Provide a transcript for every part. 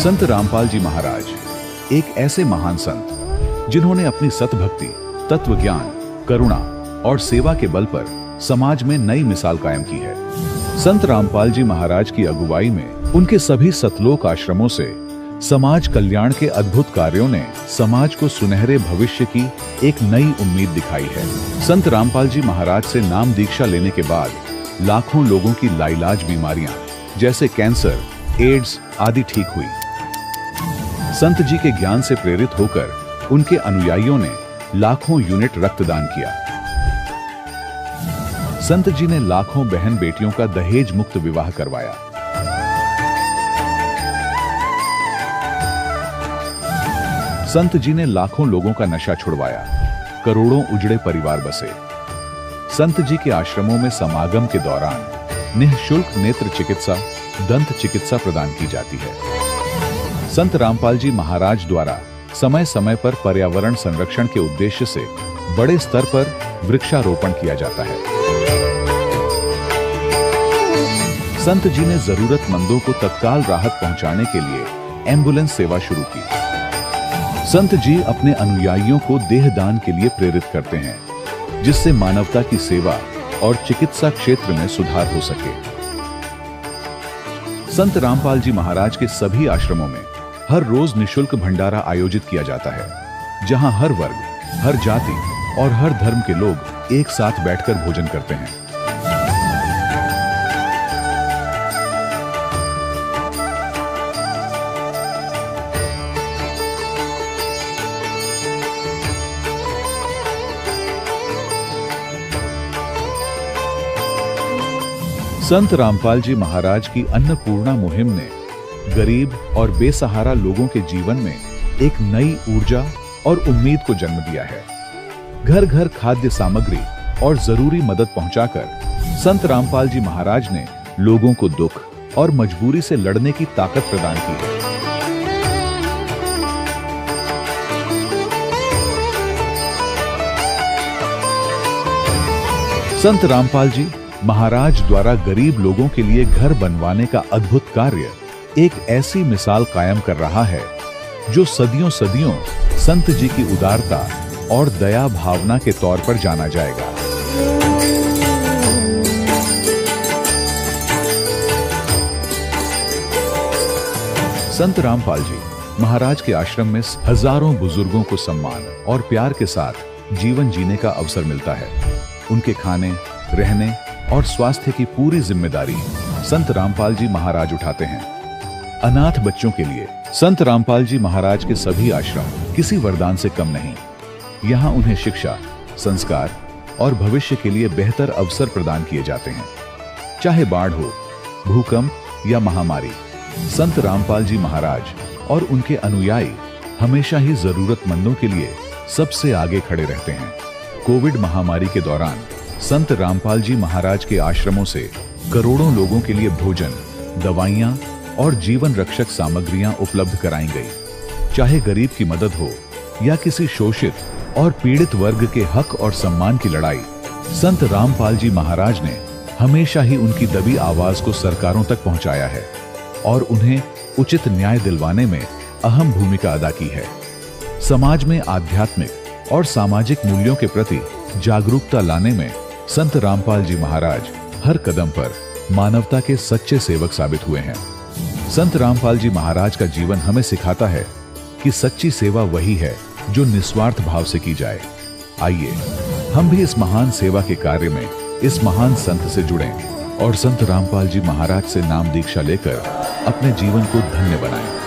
संत रामपाल जी महाराज एक ऐसे महान संत जिन्होंने अपनी सतभक्ति, तत्व ज्ञान, करुणा और सेवा के बल पर समाज में नई मिसाल कायम की है। संत रामपाल जी महाराज की अगुवाई में उनके सभी सतलोक आश्रमों से समाज कल्याण के अद्भुत कार्यों ने समाज को सुनहरे भविष्य की एक नई उम्मीद दिखाई है। संत रामपाल जी महाराज से नाम दीक्षा लेने के बाद लाखों लोगों की लाइलाज बीमारियां जैसे कैंसर, एड्स आदि ठीक हुई। संत जी के ज्ञान से प्रेरित होकर उनके अनुयायियों ने लाखों यूनिट रक्तदान किया। संत जी ने लाखों बहन बेटियों का दहेज मुक्त विवाह करवाया। संत जी ने लाखों लोगों का नशा छुड़वाया, करोड़ों उजड़े परिवार बसे। संत जी के आश्रमों में समागम के दौरान निःशुल्क नेत्र चिकित्सा, दंत चिकित्सा प्रदान की जाती है। संत रामपाल जी महाराज द्वारा समय समय पर पर्यावरण संरक्षण के उद्देश्य से बड़े स्तर पर वृक्षारोपण किया जाता है। संत जी ने जरूरतमंदों को तत्काल राहत पहुंचाने के लिए एम्बुलेंस सेवा शुरू की। संत जी अपने अनुयायियों को देहदान के लिए प्रेरित करते हैं, जिससे मानवता की सेवा और चिकित्सा क्षेत्र में सुधार हो सके। संत रामपाल जी महाराज के सभी आश्रमों में हर रोज निःशुल्क भंडारा आयोजित किया जाता है, जहां हर वर्ग, हर जाति और हर धर्म के लोग एक साथ बैठकर भोजन करते हैं। संत रामपाल जी महाराज की अन्नपूर्णा मुहिम ने गरीब और बेसहारा लोगों के जीवन में एक नई ऊर्जा और उम्मीद को जन्म दिया है। घर घर खाद्य सामग्री और जरूरी मदद पहुंचाकर संत रामपाल जी महाराज ने लोगों को दुख और मजबूरी से लड़ने की ताकत प्रदान की है। संत रामपाल जी महाराज द्वारा गरीब लोगों के लिए घर बनवाने का अद्भुत कार्य एक ऐसी मिसाल कायम कर रहा है जो सदियों सदियों संत जी की उदारता और दया भावना के तौर पर जाना जाएगा। संत रामपाल जी महाराज के आश्रम में हजारों बुजुर्गों को सम्मान और प्यार के साथ जीवन जीने का अवसर मिलता है। उनके खाने, रहने और स्वास्थ्य की पूरी जिम्मेदारी संत रामपाल जी महाराज उठाते हैं। अनाथ बच्चों के लिए संत रामपाल जी महाराज के सभी आश्रम किसी वरदान से कम नहीं। यहाँ उन्हें शिक्षा, संस्कार और भविष्य के लिए बेहतर अवसर प्रदान किए जाते हैं। चाहे बाढ़ हो, भूकंप या महामारी, संत रामपाल जी महाराज और उनके अनुयायी हमेशा ही जरूरतमंदों के लिए सबसे आगे खड़े रहते हैं। कोविड महामारी के दौरान संत रामपाल जी महाराज के आश्रमों से करोड़ों लोगों के लिए भोजन, दवाइयां और जीवन रक्षक सामग्रियां उपलब्ध कराई गई। चाहे गरीब की मदद हो या किसी शोषित और पीड़ित वर्ग के हक और सम्मान की लड़ाई, संत रामपाल जी महाराज ने हमेशा ही उनकी दबी आवाज को सरकारों तक पहुंचाया है और उन्हें उचित न्याय दिलवाने में अहम भूमिका अदा की है। समाज में आध्यात्मिक और सामाजिक मूल्यों के प्रति जागरूकता लाने में संत रामपाल जी महाराज हर कदम पर मानवता के सच्चे सेवक साबित हुए हैं। संत रामपाल जी महाराज का जीवन हमें सिखाता है कि सच्ची सेवा वही है जो निस्वार्थ भाव से की जाए। आइए हम भी इस महान सेवा के कार्य में इस महान संत से जुड़ें और संत रामपाल जी महाराज से नाम दीक्षा लेकर अपने जीवन को धन्य बनाएं।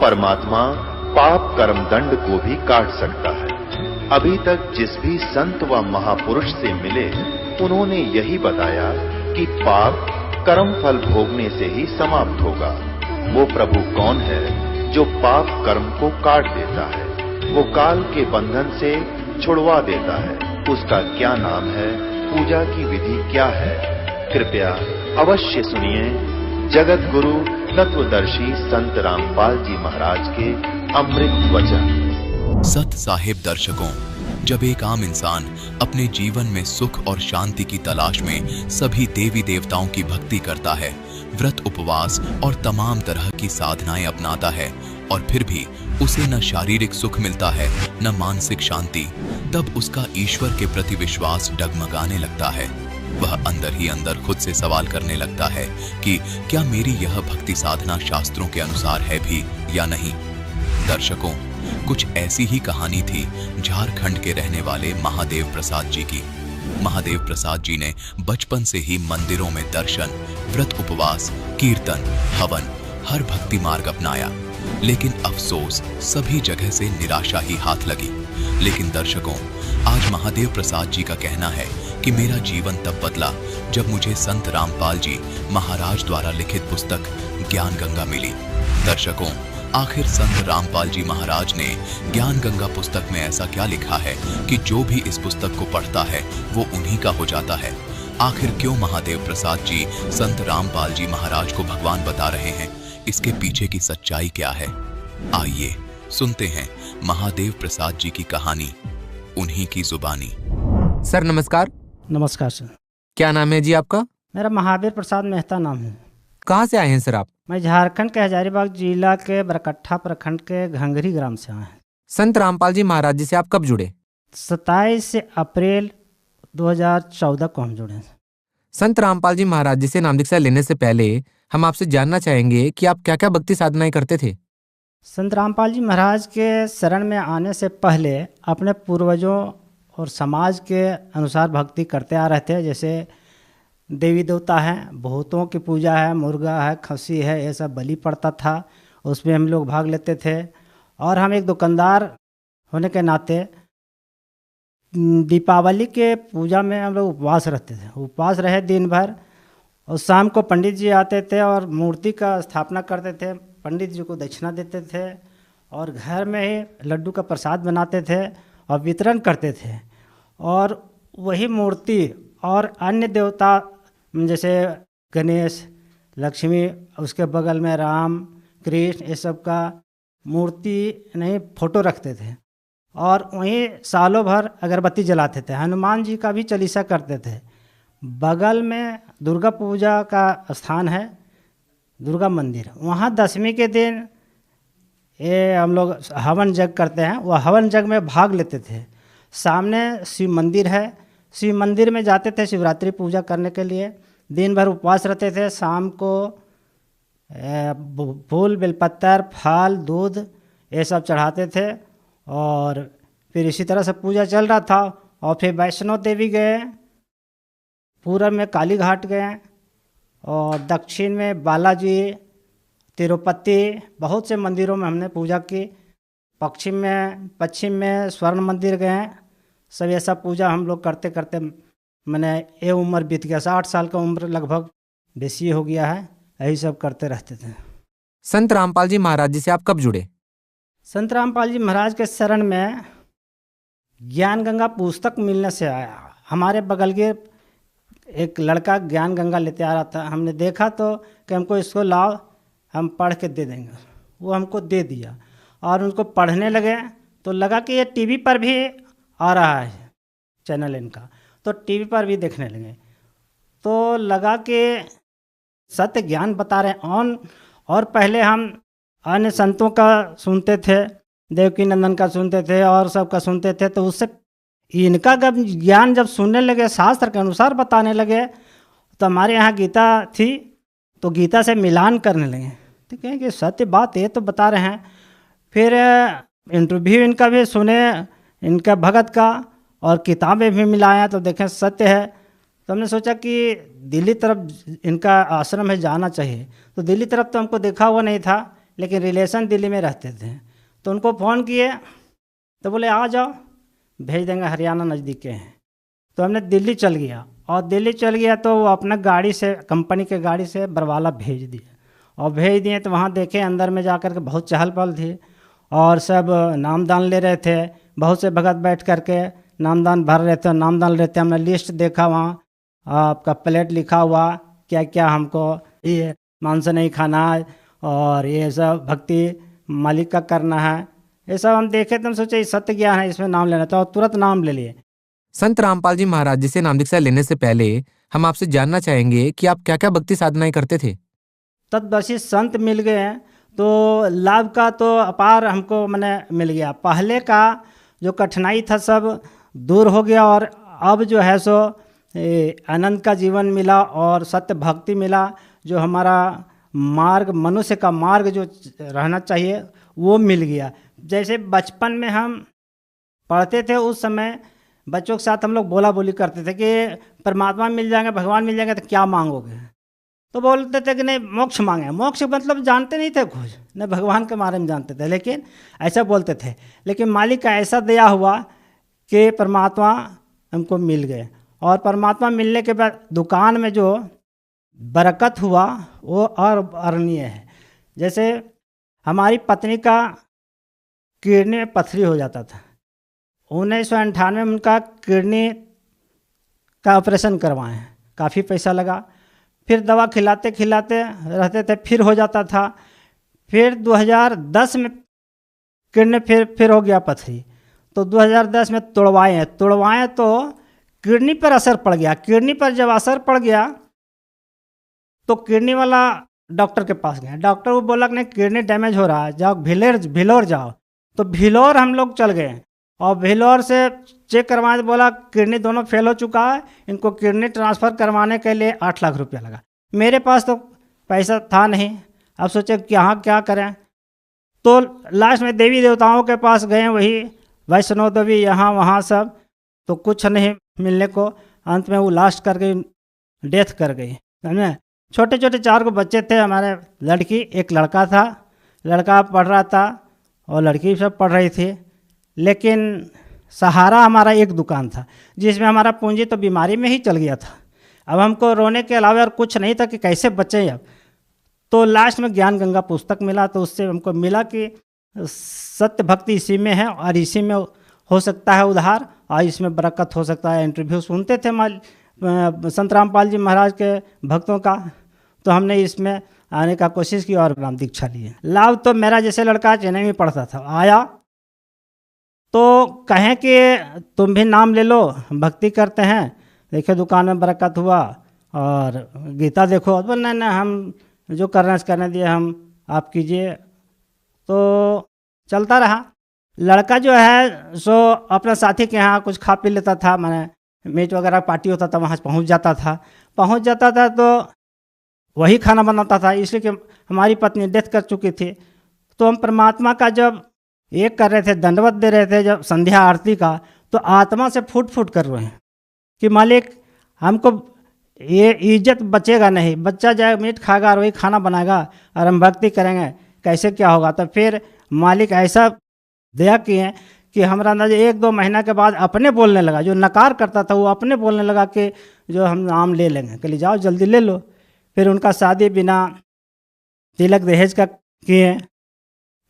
परमात्मा पाप कर्म दंड को भी काट सकता है। अभी तक जिस भी संत व महापुरुष से मिले उन्होंने यही बताया कि पाप कर्म फल भोगने से ही समाप्त होगा। वो प्रभु कौन है जो पाप कर्म को काट देता है, वो काल के बंधन से छुड़वा देता है। उसका क्या नाम है, पूजा की विधि क्या है? कृपया अवश्य सुनिए जगत गुरु तत्वदर्शी संत रामपाल जी महाराज के अमृत वचन। सत साहिब दर्शकों, जब एक आम इंसान अपने जीवन में सुख और शांति की तलाश में सभी देवी देवताओं की भक्ति करता है, व्रत उपवास और तमाम तरह की साधनाएं अपनाता है और फिर भी उसे न शारीरिक सुख मिलता है न मानसिक शांति, तब उसका ईश्वर के प्रति विश्वास डगमगाने लगता है। वह अंदर ही अंदर खुद से सवाल करने लगता है कि क्या मेरी यह भक्ति साधना शास्त्रों के अनुसार है भी या नहीं। दर्शकों, कुछ ऐसी ही कहानी थी झारखंड के रहने वाले महादेव प्रसाद जी की। महादेव प्रसाद जी ने बचपन से ही मंदिरों में दर्शन, व्रत उपवास, कीर्तन, हवन, हर भक्ति मार्ग अपनाया, लेकिन अफसोस सभी जगह से निराशा ही हाथ लगी। लेकिन दर्शकों, आज महादेव प्रसाद जी का कहना है कि मेरा जीवन तब बदला जब मुझे संत रामपाल जी महाराज द्वारा लिखित पुस्तक ज्ञान गंगा मिली। दर्शकों, आखिर संत रामपाल जी महाराज ने ज्ञान गंगा पुस्तक में ऐसा क्या लिखा है कि जो भी इस पुस्तक को पढ़ता है वो उन्हीं का हो जाता है? आखिर क्यों महादेव प्रसाद जी संत रामपाल जी महाराज को भगवान बता रहे हैं? इसके पीछे की सच्चाई क्या है? आइए सुनते हैं महादेव प्रसाद जी की कहानी, उन्हीं की जुबानी। सर नमस्कार। नमस्कार सर। क्या नाम है जी आपका? मेरा महावीर प्रसाद मेहता नाम है। कहाँ से आए हैं सर आप? मैं झारखंड के हजारीबाग जिला के बरकट्ठा प्रखंड के घंघरी ग्राम से आए हैं। संत रामपाल जी महाराज जी से आप कब जुड़े? 27 अप्रैल 2014 को हम जुड़े हैं। संत रामपाल जी महाराज जी से नाम दीक्षा लेने से पहले हम आपसे जानना चाहेंगे कि आप क्या क्या भक्ति साधनाएं करते थे? संत रामपाल जी महाराज के शरण में आने से पहले अपने पूर्वजों और समाज के अनुसार भक्ति करते आ रहे थे। जैसे देवी देवता हैं, भूतों की पूजा है, मुर्गा है, खसी है, ये सब बलि पड़ता था, उसमें हम लोग भाग लेते थे। और हम एक दुकानदार होने के नाते दीपावली के पूजा में हम लोग उपवास रहते थे। उपवास रहे दिन भर और शाम को पंडित जी आते थे और मूर्ति का स्थापना करते थे। पंडित जी को दक्षिणा देते थे और घर में ही लड्डू का प्रसाद बनाते थे और वितरण करते थे। और वही मूर्ति और अन्य देवता जैसे गणेश, लक्ष्मी, उसके बगल में राम, कृष्ण, ये सब का मूर्ति नहीं फोटो रखते थे। और वहीं सालों भर अगरबत्ती जलाते थे। हनुमान जी का भी चालीसा करते थे। बगल में दुर्गा पूजा का स्थान है, दुर्गा मंदिर, वहाँ 10वीं के दिन ये हम लोग हवन यज्ञ करते हैं। वह हवन यज्ञ में भाग लेते थे। सामने शिव मंदिर है, शिव मंदिर में जाते थे शिवरात्रि पूजा करने के लिए। दिन भर उपवास रहते थे। शाम को फूल, बेलपत्तर, फल, दूध ये सब चढ़ाते थे। और फिर इसी तरह से पूजा चल रहा था। और फिर वैष्णो देवी गए, पूरब में काली घाट गए और दक्षिण में बालाजी, तिरुपति, बहुत से मंदिरों में हमने पूजा की। पश्चिम में स्वर्ण मंदिर गए। सब ये सब पूजा हम लोग करते करते मैंने ये उम्र बीत गया। 60 साल का उम्र लगभग बेसी हो गया है। यही सब करते रहते थे। संत रामपाल जी महाराज जी से आप कब जुड़े? संत रामपाल जी महाराज के शरण में ज्ञान गंगा पुस्तक मिलने से आया। हमारे बगल के एक लड़का ज्ञान गंगा लेते आ रहा था। हमने देखा तो कि हमको इसको लाओ, हम पढ़ के दे देंगे। वो हमको दे दिया और उनको पढ़ने लगे तो लगा कि ये टीवी पर भी आ रहा है चैनल इनका, तो टीवी पर भी देखने लगे। तो लगा कि सत्य ज्ञान बता रहे हैं। और पहले हम अन्य संतों का सुनते थे, देवकी नंदन का सुनते थे और सबका सुनते थे। तो उससे इनका जब ज्ञान जब सुनने लगे, शास्त्र के अनुसार बताने लगे, तो हमारे यहाँ गीता थी तो गीता से मिलान करने लगे। तो कहें कि सत्य बात ये तो बता रहे हैं। फिर इंटरव्यू इनका भी सुने, इनका भगत का, और किताबें भी मिलाया तो देखें सत्य है। तो हमने सोचा कि दिल्ली तरफ इनका आश्रम है, जाना चाहिए। तो दिल्ली तरफ तो हमको देखा हुआ नहीं था, लेकिन रिलेशन दिल्ली में रहते थे। तो उनको फ़ोन किए तो बोले आ जाओ, भेज देंगे, हरियाणा नज़दीक के हैं। तो हमने दिल्ली चल गया, और दिल्ली चल गया तो वो अपना गाड़ी से, कंपनी के गाड़ी से बरवाला भेज दिए, और भेज दिए तो वहाँ देखे अंदर में जाकर के बहुत चहल पहल थी, और सब नामदान ले रहे थे। बहुत से भगत बैठ करके नामदान भर रहे थे, नामदान लेते। हमने लिस्ट देखा, वहाँ आपका प्लेट लिखा हुआ, क्या क्या हमको ये मांस नहीं खाना है, और ये सब भक्ति मालिक का करना है, ये सब हम देखे तो हम सोचे ये सत्य ज्ञान है, इसमें नाम लेना था, और तुरंत नाम ले लिए। संत रामपाल जी महाराज जी से नाम दीक्षा लेने से पहले हम आपसे जानना चाहेंगे कि आप क्या क्या भक्ति साधनाएं करते थे। तदवशी संत मिल गए हैं तो लाभ का तो अपार हमको मैंने मिल गया। पहले का जो कठिनाई था सब दूर हो गया, और अब जो है सो आनंद का जीवन मिला और सत्य भक्ति मिला। जो हमारा मार्ग, मनुष्य का मार्ग जो रहना चाहिए वो मिल गया। जैसे बचपन में हम पढ़ते थे, उस समय बच्चों के साथ हम लोग बोला बोली करते थे कि परमात्मा मिल जाएंगे, भगवान मिल जाएंगे तो क्या मांगोगे, तो बोलते थे कि नहीं मोक्ष मांगे। मोक्ष मतलब जानते नहीं थे कुछ, न भगवान के बारे में जानते थे, लेकिन ऐसा बोलते थे। लेकिन मालिक का ऐसा दया हुआ कि परमात्मा हमको मिल गए, और परमात्मा मिलने के बाद दुकान में जो बरकत हुआ वो और अवर्णनीय है। जैसे हमारी पत्नी का किडनी में पथरी हो जाता था, 1998 में उनका किडनी का ऑपरेशन करवाएं, काफ़ी पैसा लगा। फिर दवा खिलाते खिलाते रहते थे, फिर हो जाता था। फिर 2010 में किडनी फिर हो गया पथरी, तो 2010 में तोड़वाएं तो किडनी पर असर पड़ गया। किडनी पर जब असर पड़ गया तो किडनी वाला डॉक्टर के पास गया। डॉक्टर को बोला कि नहीं किडनी डैमेज हो रहा है, जाओ भिलोर जाओ। तो भिलोर हम लोग चल गए, और भिलोर से चेक करवाए तो बोला किडनी दोनों फेल हो चुका है, इनको किडनी ट्रांसफ़र करवाने के लिए 8 लाख रुपया लगा। मेरे पास तो पैसा था नहीं, अब सोचे कि यहाँ क्या करें। तो लास्ट में देवी देवताओं के पास गए, वही वैष्णो देवी यहाँ वहाँ सब, तो कुछ नहीं मिलने को अंत में वो लास्ट कर गई, डेथ कर गई। समझे, छोटे छोटे 4 को बच्चे थे हमारे, लड़की एक लड़का था। लड़का पढ़ रहा था और लड़की सब पढ़ रही थी, लेकिन सहारा हमारा एक दुकान था जिसमें हमारा पूंजी तो बीमारी में ही चल गया था। अब हमको रोने के अलावा और कुछ नहीं था कि कैसे बचें अब। तो लास्ट में ज्ञान गंगा पुस्तक मिला, तो उससे हमको मिला कि सत्य भक्ति इसी में है, और इसी में हो सकता है उद्धार, और इसमें बरकत हो सकता है। इंटरव्यू सुनते थे संत रामपाल जी महाराज के भक्तों का, तो हमने इसमें आने का कोशिश की और नाम दीक्षा लिए। लाभ तो मेरा जैसे लड़का चेन्नई में पढ़ता था, आया तो कहें कि तुम भी नाम ले लो, भक्ति करते हैं, देखो दुकान में बरकत हुआ, और गीता देखो। तो नहीं हम जो करना है करने दिए, हम आप कीजिए। तो चलता रहा। लड़का जो है सो अपना साथी के यहाँ कुछ खा पी लेता था, मैंने मीट वगैरह पार्टी होता था वहाँ पहुँच जाता था तो वही खाना बनाता था। इसलिए कि हमारी पत्नी डेथ कर चुकी थी, तो हम परमात्मा का जब एक कर रहे थे, दंडवत दे रहे थे जब संध्या आरती का, तो आत्मा से फूट फूट कर रहे हैं कि मालिक हमको ये इज्जत बचेगा नहीं, बच्चा जाए मीट खाएगा और वही खाना बनाएगा, और हम भक्ति करेंगे, कैसे क्या होगा। तो फिर मालिक ऐसा दया किए कि हमारा अंदाज 1-2 महीना के बाद अपने बोलने लगा। जो नकार करता था वो अपने बोलने लगा कि जो हम नाम ले लेंगे, कि जाओ जल्दी ले लो। फिर उनका शादी बिना तिलक दहेज का किए।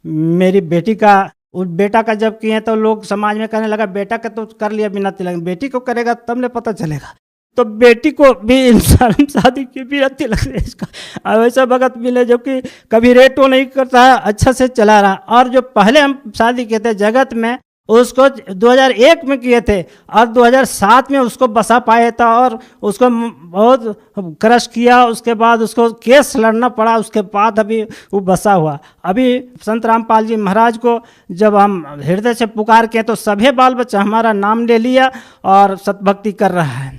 मेरी बेटी का, उस बेटा का जब किए तो लोग समाज में कहने लगा बेटा का तो कर लिया बिना तिलक, बेटी को करेगा तब ने पता चलेगा। तो बेटी को भी इंसान शादी की बिना तिलक दहेज का। अब ऐसा भगत मिले जो कि कभी रेटो नहीं करता है, अच्छा से चला रहा। और जो पहले हम शादी किए थे जगत में, उसको 2001 में किए थे, और 2007 में उसको बसा पाए था, और उसको बहुत क्रश किया। उसके बाद उसको केस लड़ना पड़ा, उसके बाद अभी वो बसा हुआ। अभी संत रामपाल जी महाराज को जब हम हृदय से पुकार के, तो सभी बाल बच्चा हमारा नाम ले लिया और सतभक्ति कर रहा है।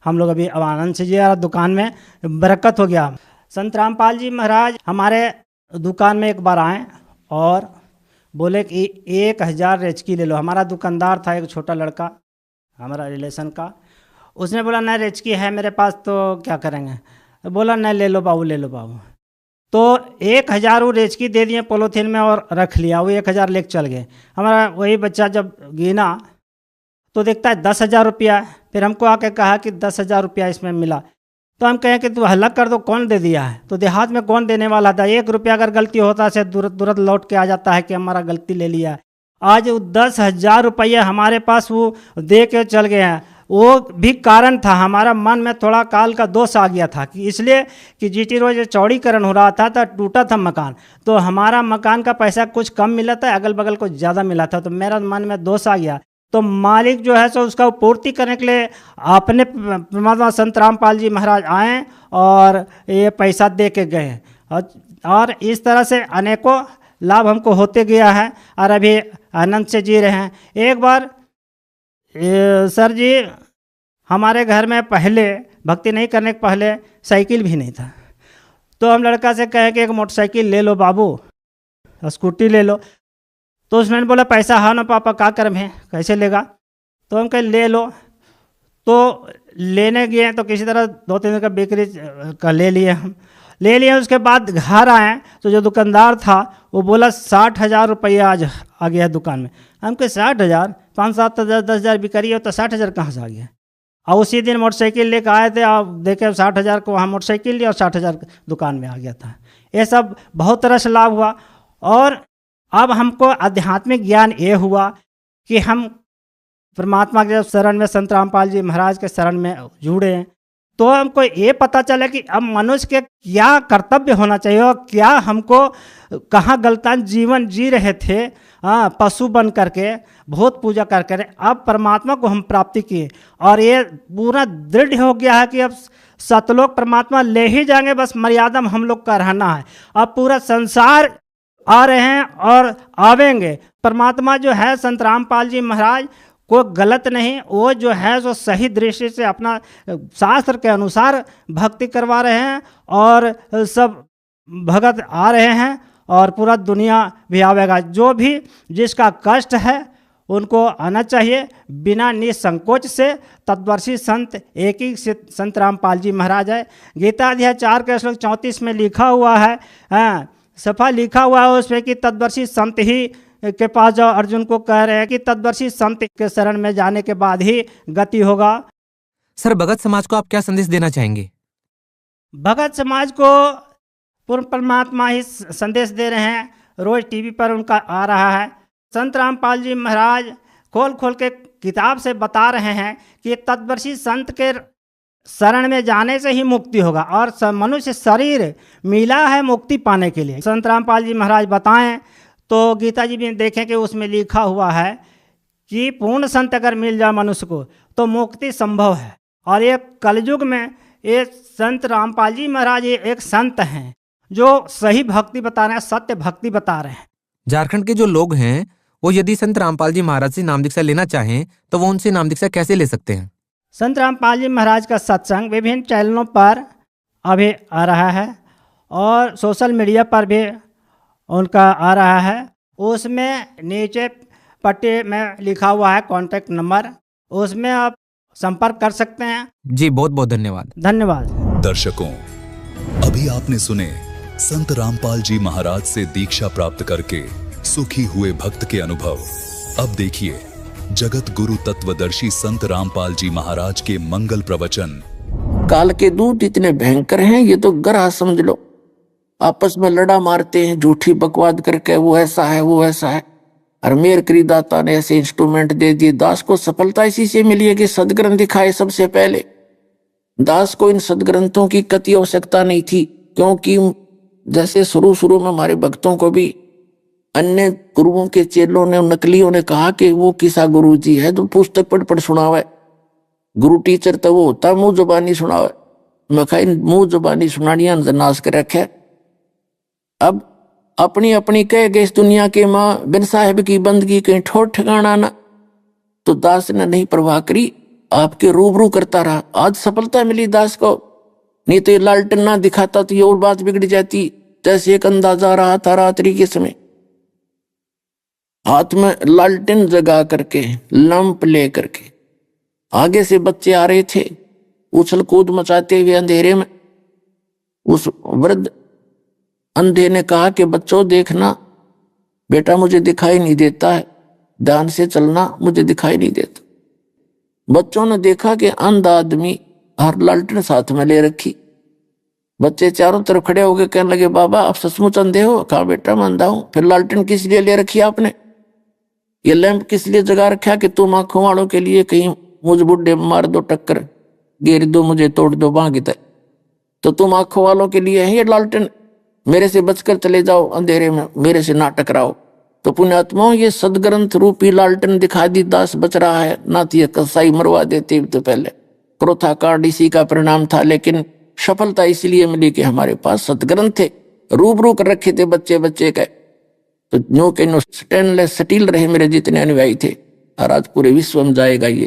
हम लोग अभी आनंद से जी दुकान में बरकत हो गया। संत रामपाल जी महाराज हमारे दुकान में एक बार आए और बोले कि 1000 रेचकी ले लो। हमारा दुकानदार था एक छोटा लड़का हमारा रिलेशन का, उसने बोला नहीं रेचकी है मेरे पास, तो क्या करेंगे। बोला नहीं ले लो बाबू, ले लो बाबू। तो 1,000 वो रेचकी दे दिए पॉलीथीन में और रख लिया, वो 1,000 लेके चल गए। हमारा वही बच्चा जब गिना तो देखता है 10,000 रुपया। फिर हमको आके कहा कि 10,000 रुपया इसमें मिला। तो हम कहें कि तू हल्ला कर दो, कौन दे दिया है? तो देहात में कौन देने वाला था? 1 रुपया अगर गलती होता से तुरंत लौट के आ जाता है कि हमारा गलती ले लिया है। आज 10,000 रुपये हमारे पास वो दे के चल गए हैं। वो भी कारण था, हमारा मन में थोड़ा काल का दोष आ गया था कि इसलिए कि जीटी रोड चौड़ीकरण हो रहा था तो टूटा था मकान, तो हमारा मकान का पैसा कुछ कम मिला था, अगल बगल को ज़्यादा मिला था, तो मेरा मन में दोष आ गया। तो मालिक जो है सो उसका पूर्ति करने के लिए अपने परमात्मा संत रामपाल जी महाराज आए और ये पैसा दे के गए। और इस तरह से अनेकों लाभ हमको होते गया है और अभी आनंद से जी रहे हैं। एक बार सर जी हमारे घर में पहले भक्ति नहीं करने के पहले साइकिल भी नहीं था, तो हम लड़का से कहे कि एक मोटरसाइकिल ले लो बाबू, स्कूटी ले लो। तो उसने बोला पैसा हाँ ना पापा, का कर्म है, कैसे लेगा? तो हम कहे ले लो। तो लेने गए तो किसी तरह 2-3 दिन का बिक्री का ले लिए हम। ले लिए उसके बाद घर आए तो जो दुकानदार था वो बोला 60,000 रुपया आज आ गया दुकान में। हम कहे 60,000, 5-7 हज़ार 10,000 बिक्री हो तो 60,000 कहाँ से आ गया? और उसी दिन मोटरसाइकिल लेकर आए थे, आप देखे 60,000 को वहाँ मोटरसाइकिल लिया और 60,000 दुकान में आ गया था। ये सब बहुत तरह से लाभ हुआ। और अब हमको आध्यात्मिक ज्ञान ये हुआ कि हम परमात्मा के शरण में संत रामपाल जी महाराज के शरण में जुड़े हैं, तो हमको ये पता चला कि अब मनुष्य के क्या कर्तव्य होना चाहिए और क्या हमको कहाँ गलतान जीवन जी रहे थे, पशु बन करके भूत पूजा कर कर, अब परमात्मा को हम प्राप्ति किए और ये पूरा दृढ़ हो गया है कि अब सतलोक परमात्मा ले ही जाएंगे, बस मर्यादा में हम लोग का रहना है। अब पूरा संसार आ रहे हैं और आवेंगे। परमात्मा जो है संत रामपाल जी महाराज को गलत नहीं, वो जो है जो सही दृष्टि से अपना शास्त्र के अनुसार भक्ति करवा रहे हैं और सब भगत आ रहे हैं और पूरा दुनिया भी आवेगा। जो भी जिसका कष्ट है उनको आना चाहिए बिना निसंकोच से। तत्वर्षी संत एक ही संत रामपाल जी महाराज है। गीता अध्याय 4 के श्लोक 34 में लिखा हुआ है, सफा लिखा हुआ है उस पर कि तत्वर्षी संत ही के पास जाओ। अर्जुन को कह रहे हैं कि तत्वर्षी संत के शरण में जाने के बाद ही गति होगा। सर भगत समाज को आप क्या संदेश देना चाहेंगे? भगत समाज को पूर्ण परमात्मा ही संदेश दे रहे हैं, रोज टीवी पर उनका आ रहा है। संत रामपाल जी महाराज खोल खोल के किताब से बता रहे हैं कि तत्वर्षी संत के शरण में जाने से ही मुक्ति होगा और मनुष्य शरीर मिला है मुक्ति पाने के लिए। संत रामपाल जी महाराज बताएं तो गीता जी भी देखें कि उसमें लिखा हुआ है कि पूर्ण संत अगर मिल जाए मनुष्य को तो मुक्ति संभव है। और ये कलयुग में ये संत रामपाल जी महाराज ये एक संत हैं जो सही भक्ति बता रहे हैं, सत्य भक्ति बता रहे हैं। झारखंड के जो लोग हैं वो यदि संत रामपाल जी महाराज से नाम दीक्षा लेना चाहें तो वो उनसे नाम दीक्षा कैसे ले सकते हैं? संत रामपाल जी महाराज का सत्संग विभिन्न चैनलों पर अभी आ रहा है और सोशल मीडिया पर भी उनका आ रहा है। उसमें नीचे पट्टी में लिखा हुआ है कॉन्टैक्ट नंबर, उसमें आप संपर्क कर सकते हैं। जी बहुत बहुत धन्यवाद। धन्यवाद। दर्शकों, अभी आपने सुने संत रामपाल जी महाराज से दीक्षा प्राप्त करके सुखी हुए भक्त के अनुभव। अब देखिए जगत गुरु तत्वदर्शी संत रामपाल जी महाराज के मंगल प्रवचन। काल के दूत इतने भयंकर हैं, ये तो ग्रह समझ लो, आपस में लड़ा मारते हैं झूठी बकवाद करके, वो ऐसा है वो ऐसा है। और मेर करी दाता ने ऐसे इंस्ट्रूमेंट दे दिए। दास को सफलता इसी से मिली है कि सदग्रंथ दिखाए सबसे पहले। दास को इन सदग्रंथों की कति आवश्यकता नहीं थी, क्योंकि जैसे शुरू में हमारे भक्तों को भी अन्य गुरुओं के चेलों ने नकलियों ने कहा कि वो किसा गुरु जी है तो पुस्तक पढ़ सुनावे। गुरु टीचर तो वो होता मुंह जुबानी सुनावे। मैं कहा मुंह जुबानी सुनानिया नाश कर रखे। अब अपनी अपनी कह गए इस दुनिया के माँ बिन साहिब की बंदगी कहीं ठोर ठिकाना ना। तो दास ने नहीं परवाह करी, आपके रूबरू करता रहा। आज सफलता मिली दास को, नहीं तो ये लालटेन ना दिखाता तो ये और बात बिगड़ जाती। जैसे एक अंदाजा रहा था रात्रि के समय, हाथ में लालटेन जगा करके लंप ले करके आगे से बच्चे आ रहे थे उछल कूद मचाते हुए अंधेरे में। उस वृद्ध अंधे ने कहा कि बच्चों देखना बेटा, मुझे दिखाई नहीं देता है, ध्यान से चलना, मुझे दिखाई नहीं देता। बच्चों ने देखा कि अंधा आदमी हर लालटेन साथ में ले रखी। बच्चे चारों तरफ खड़े हो गए, कहने लगे बाबा आप सचमुच अंधे हो? कहा बेटा मैं अंधा हूं। फिर लालटेन किस लिए ले रखी आपने? ये लैंप किस लिए जगा रखा कि तुम आंखों वालों के लिए कहीं मुझ बुढ़े मार दो टक्कर, गिर दो, मुझे तोड़ दो बांह की तरह, तो तुम आंखों वालों के लिए है ये लालटेन? मेरे से बचकर चले जाओ अंधेरे में, मेरे से ना टकराओ। तो पुण्यात्माओं ये सदग्रंथ रूपी लालटेन दिखा दी, दास बच रहा है, ना तो ये कसाई मरवा देते तो पहले। क्रोथा कांड इसी का परिणाम था, लेकिन सफलता इसलिए मिली कि हमारे पास सदग्रंथ थे, रूबरू कर रखे थे बच्चे बच्चे के। तो नो के नो स्टेनलेस स्टील रहे मेरे जितने अनुयायी थे, और आज पूरे विश्व में जाएगा ये।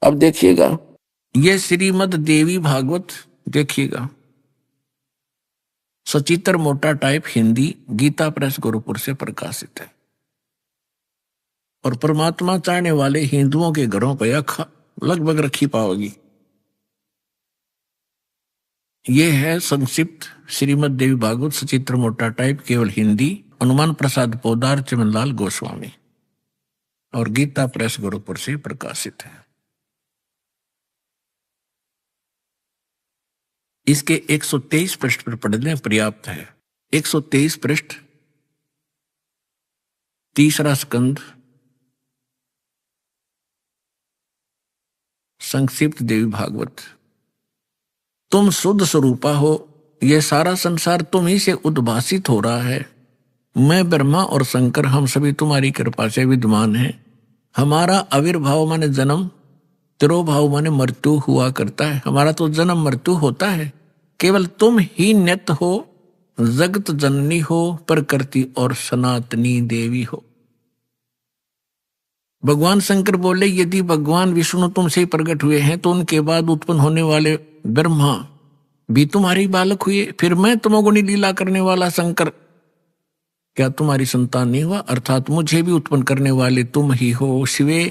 अब देखिएगा ये श्रीमद देवी भागवत, देखिएगा सचित्र मोटा टाइप हिंदी, गीता प्रेस गोरखपुर से प्रकाशित है। और परमात्मा चाहने वाले हिंदुओं के घरों पर यह लगभग रखी पाओगी। ये है संक्षिप्त श्रीमद देवी भागवत सचित्र मोटा टाइप, केवल हिंदी, हनुमान प्रसाद पोदार, चमनलाल गोस्वामी, और गीता प्रेस गोरखपुर से प्रकाशित है। इसके 123 पृष्ठ पर पढ़ने पर्याप्त है। 123 पृष्ठ, तीसरा स्कंद, संक्षिप्त देवी भागवत। तुम शुद्ध स्वरूपा हो, यह सारा संसार तुम ही से उद्भासित हो रहा है। मैं ब्रह्मा और शंकर हम सभी तुम्हारी कृपा से विद्यमान हैं। हमारा आविर्भाव माने जन्म, तिरोभाव माने मृत्यु हुआ करता है। हमारा तो जन्म मृत्यु होता है, केवल तुम ही नित्य हो, जगत जननी हो, प्रकृति और सनातनी देवी हो। भगवान शंकर बोले यदि भगवान विष्णु तुमसे ही प्रकट हुए हैं तो उनके बाद उत्पन्न होने वाले ब्रह्मा भी तुम्हारी बालक हुए, फिर मैं तमोगुणी लीला करने वाला शंकर क्या तुम्हारी संतान नहीं हुआ? अर्थात मुझे भी उत्पन्न करने वाले तुम ही हो। शिवे,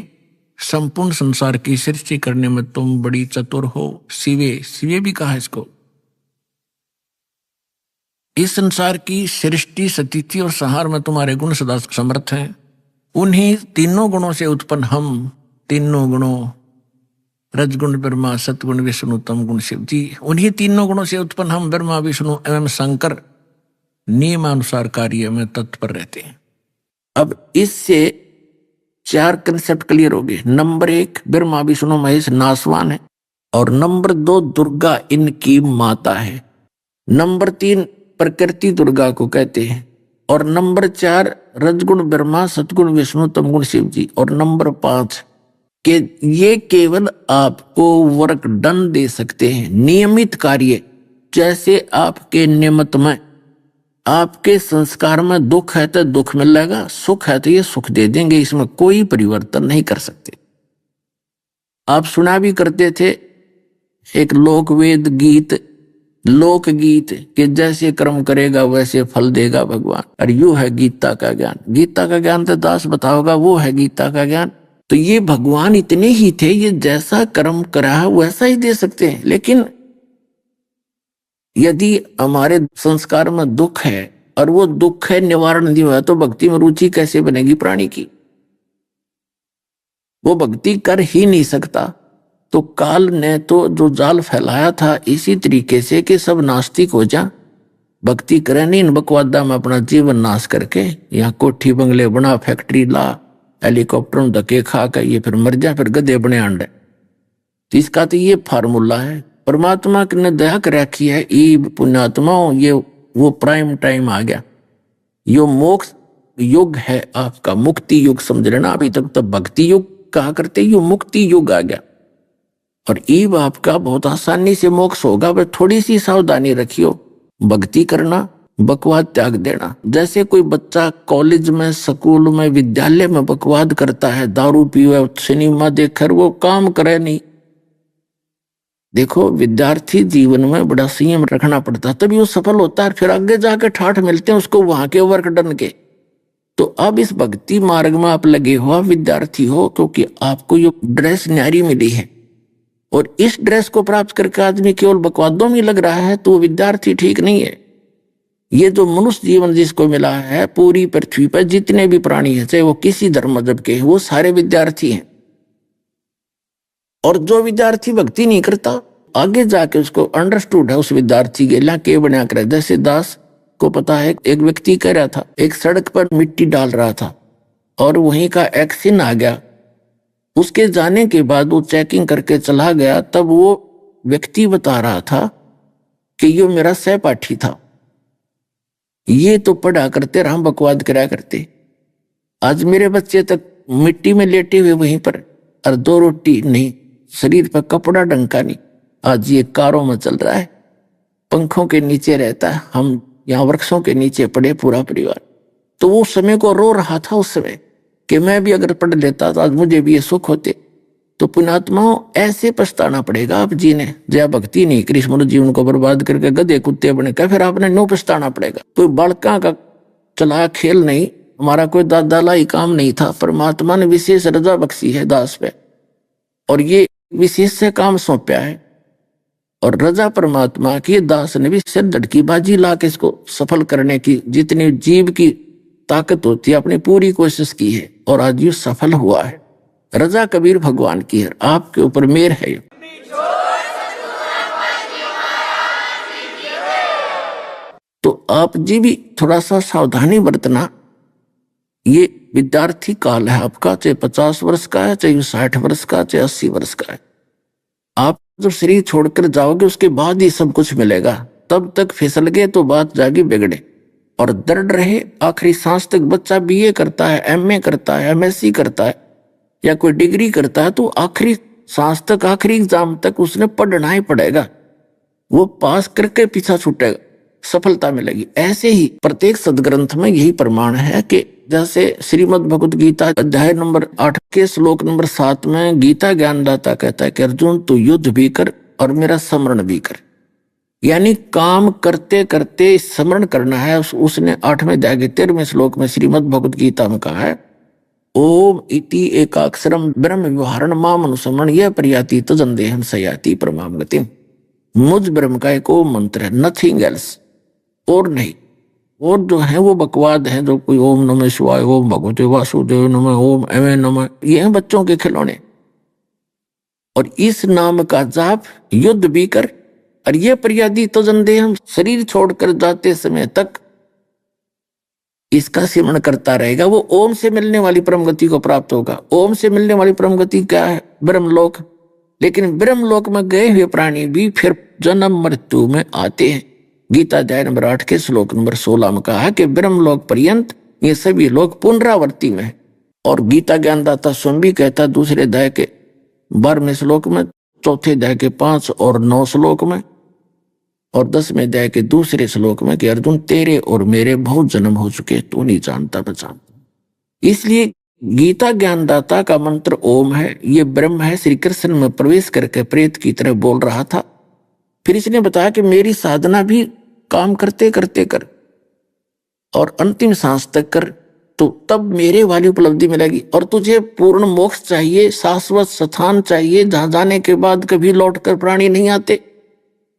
संपूर्ण संसार की सृष्टि करने में तुम बड़ी चतुर हो। शिवे, शिवे भी कहा इसको। इस संसार की सृष्टि, स्थिति और संहार में तुम्हारे गुण सदा समर्थ हैं। उन्हीं तीनों गुणों से उत्पन्न हम, तीनों गुणों, रजगुण ब्रह्मा, सतगुण विष्णु, तम गुण शिव जी, उन्हीं तीनों गुणों से उत्पन्न हम ब्रह्मा, विष्णु एवं शंकर नियमानुसार कार्य में तत्पर रहते हैं। अब इससे 4 कंसेप्ट क्लियर हो गए। नंबर 1 ब्रह्मा विष्णु महेश नासवान है, और नंबर 2 दुर्गा इनकी माता है। नंबर 3 प्रकृति दुर्गा को कहते हैं, और नंबर 4 रजगुण ब्रह्मा, सतगुण विष्णु, तमगुण शिव जी, और नंबर 5 के ये केवल आपको वर्क डन दे सकते हैं, नियमित कार्य। जैसे आपके नियमित में, आपके संस्कार में दुख है तो दुख मिलेगा, सुख है तो ये सुख दे देंगे, इसमें कोई परिवर्तन नहीं कर सकते। आप सुना भी करते थे एक लोकवेद गीत, लोकगीत के जैसे कर्म करेगा वैसे फल देगा भगवान, और यू है गीता का ज्ञान। गीता का ज्ञान तो दास बताओगा, वो है गीता का ज्ञान। तो ये भगवान इतने ही थे, ये जैसा कर्म करा है वैसा ही दे सकते हैं। लेकिन यदि हमारे संस्कार में दुख है और वो दुख है निवारण नहीं हुआ, तो भक्ति में रुचि कैसे बनेगी प्राणी की? वो भक्ति कर ही नहीं सकता। तो काल ने तो जो जाल फैलाया था इसी तरीके से कि सब नास्तिक हो जा, भक्ति करे नहीं, इन बकवादा में अपना जीवन नाश करके यहाँ कोठी बंगले बना, फैक्ट्री ला, हेलीकॉप्टर में धक्के खा कर ये फिर मर जा, फिर गधे बने अंडे। तो इसका तो ये फार्मूला है। परमात्मा ने दया कर रखी है। ई पुण्यात्माओं, ये वो प्राइम टाइम आ गया, यो मोक्ष युग है आपका, मुक्ति युग समझ लेना। अभी तक तो भक्ति युग कहा करते, यो मुक्ति युग आ गया। और ईब आपका बहुत आसानी से मोक्ष होगा, पर थोड़ी सी सावधानी रखियो। भक्ति करना, बकवाद त्याग देना। जैसे कोई बच्चा कॉलेज में, स्कूल में, विद्यालय में बकवाद करता है, दारू पीवे, सिनेमा देखकर वो काम करे नहीं। देखो विद्यार्थी जीवन में बड़ा संयम रखना पड़ता है, तभी वो सफल होता है। फिर आगे जाकर ठाठ मिलते हैं उसको वहां के वर्क डन के। तो अब इस भक्ति मार्ग में आप लगे हो, विद्यार्थी हो, क्योंकि आपको ये ड्रेस न्यारी मिली है और इस ड्रेस को प्राप्त करके आदमी केवल बकवादों में लग रहा है तो विद्यार्थी ठीक नहीं है। ये जो मनुष्य जीवन जिसको मिला है, पूरी पृथ्वी पर जितने भी प्राणी हैं, चाहे वो किसी धर्म मजहब के हैं, वो सारे विद्यार्थी हैं। और जो विद्यार्थी भक्ति नहीं करता, आगे जाके उसको अंडरस्टूड है उस विद्यार्थी के लिए के बना कर। जैसे दास को पता है, एक व्यक्ति कह रहा था, एक सड़क पर मिट्टी डाल रहा था और वहीं का एक्सीडेंट आ गया। उसके जाने के बाद वो चेकिंग करके चला गया, तब वो व्यक्ति बता रहा था कि ये मेरा सहपाठी था, ये तो पढ़ा करते राम बकवाद करा करते। आज मेरे बच्चे तक मिट्टी में लेटे हुए वहीं पर, और 2 रोटी नहीं, शरीर पर कपड़ा डंका नहीं। आज ये कारों में चल रहा है, पंखों के नीचे रहता है, हम यहाँ वृक्षों के नीचे पड़े पूरा परिवार। तो वो समय को रो रहा था उस समय कि मैं भी अगर पढ़ लेता तो आज मुझे भी ये सुख होते। तो पुण्यात्माओं, ऐसे पछताना पड़ेगा आप जी ने, जया भक्ति नहीं करी, मनुष्य जीवन को बर्बाद करके गधे कुत्ते बने का, फिर आपने नो पछताना पड़ेगा। कोई बालका का चला खेल नहीं, हमारा कोई दादालाई काम नहीं था। परमात्मा ने विशेष रजा बख्शी है दास पे, और ये विशेष से काम सौंपा है, और रजा परमात्मा की दास ने भी सिर धड़की बाजी ला के इसको सफल करने की जितनी जीव की ताकत होती है अपनी पूरी कोशिश की है, और आज ये सफल हुआ है। रजा कबीर भगवान की है, आपके ऊपर मेहर है। तो आप जी भी थोड़ा सा सावधानी बरतना। ये विद्यार्थी काल है आपका, चाहे 50 वर्ष का है, चाहे 60 वर्ष का, चाहे 80 वर्ष का है। आप जब शरीर छोड़कर जाओगे उसके बाद ही सब कुछ मिलेगा। तब तक फिसल गए तो बात जागी बिगड़े। और दृढ़ रहे, आखिरी सांस तक बच्चा बीए करता है, एमए करता है, एमएससी करता है, या कोई डिग्री करता है, तो आखिरी सांस तक, आखिरी एग्जाम तक उसने पढ़ना ही पड़ेगा। वो पास करके पीछा छूटेगा, सफलता मिलेगी। ऐसे ही प्रत्येक सदग्रंथ में यही प्रमाण है कि जैसे श्रीमद् भगवद गीता अध्याय नंबर 8 के श्लोक नंबर 7 में गीता ज्ञानदाता कहता है कि अर्जुन तू युद्ध भी कर और मेरा स्मरण भी कर। यानी काम करते करते स्मरण करना है। उसने 8वें अध्याय के 13वें श्लोक में श्रीमद् भगवद गीता में कहा है, ओम इति एकाक्षरम ब्रह्म व्यवहारण माम अनुस्मरण यह प्रयाति तजंदेहम सयाति परमाम गतिम। मुझ ब्रह्म का एक ओम मंत्र है, नथिंग एल्स, और नहीं। और जो है वो बकवाद है, जो कोई ओम नमः शिवाय, ओम भगवते वासुदेव नमः, ओम एवं नमः, ये हैं बच्चों के खिलौने। और इस नाम का जाप युद्ध भी कर, और ये प्रयादि तजंदेहम, शरीर छोड़कर जाते समय तक इसका सिमरण करता रहेगा, वो ओम से मिलने वाली परम गति को प्राप्त होगा। ओम से मिलने वाली परम गति क्या है? ब्रह्मलोक। लेकिन ब्रह्मलोक में गए हुए प्राणी भी फिर जन्म मृत्यु में आते हैं। गीता अध्याय नंबर 8 के श्लोक नंबर 16 में कहा है कि ब्रह्मलोक पर्यंत ये सभी लोग पुनरावृत्ति में है। और गीता ज्ञानदाता स्वयं भी कहता दूसरे अध्याय के 12वें श्लोक में, चौथे अध्याय के 5 और 9 श्लोक में, और 10वें अध्याय के दूसरे श्लोक में कि अर्जुन तेरे और मेरे बहुत जन्म हो चुके, तू नहीं जानता पहचानता। इसलिए गीता ज्ञानदाता का मंत्र ओम है, ये ब्रह्म है। श्री कृष्ण में प्रवेश करके प्रेत की तरह बोल रहा था। फिर इसने बताया कि मेरी साधना भी काम करते करते कर और अंतिम सांस तक कर, तो तब मेरे वाली उपलब्धि मिलेगी। और तुझे पूर्ण मोक्ष चाहिए, शाश्वत स्थान चाहिए जहां जाने के बाद कभी लौटकर प्राणी नहीं आते।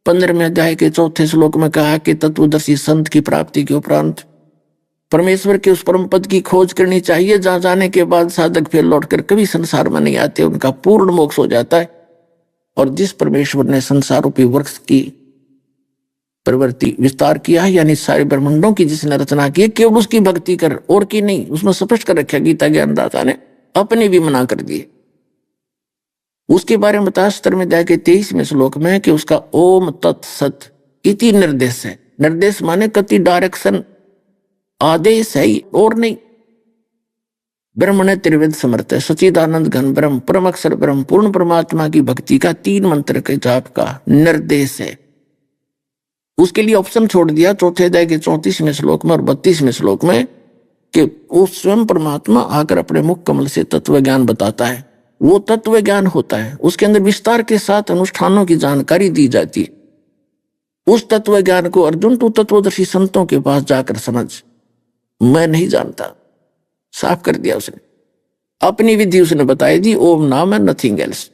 15वें अध्याय के 4थे श्लोक में कहा कि तत्वदर्शी संत की प्राप्ति के उपरांत परमेश्वर के उस परम पद की खोज करनी चाहिए जहां जाने के बाद साधक फिर लौटकर कभी संसार में नहीं आते, उनका पूर्ण मोक्ष हो जाता है। और जिस परमेश्वर ने संसार रूपी वृक्ष की प्रवृत्ति विस्तार किया है, यानी सारे ब्रह्मांडों की जिसने रचना की है, केवल उसकी भक्ति कर और की नहीं। उसमें स्पष्ट कर रखा गीता ज्ञानदाता ने, अपने भी मना कर दिए। उसके बारे में बताया 17वें अध्याय के 23वें श्लोक में कि उसका ओम तत्सत इति निर्देश है। निर्देश माने कति डायरेक्शन, आदेश है और नहीं। ब्रह्म ने त्रिवेद समर्थ है, सचिदानंद घन ब्रह्म, परम अक्षर ब्रह्म, पूर्ण परमात्मा की भक्ति का 3 मंत्र के जाप का निर्देश है। उसके लिए ऑप्शन छोड़ दिया 4थे अध्याय के 34वें श्लोक में और 32वें श्लोक में कि वो स्वयं परमात्मा आकर अपने मुख कमल से तत्व ज्ञान बताता है। वो तत्व ज्ञान होता है, उसके अंदर विस्तार के साथ अनुष्ठानों की जानकारी दी जाती है। उस तत्व ज्ञान को अर्जुन तू तत्वदर्शी संतों के पास जाकर समझ, मैं नहीं जानता, साफ कर दिया उसने। अपनी विधि उसने बताई दी, ओम नाम है, नथिंग एल्स।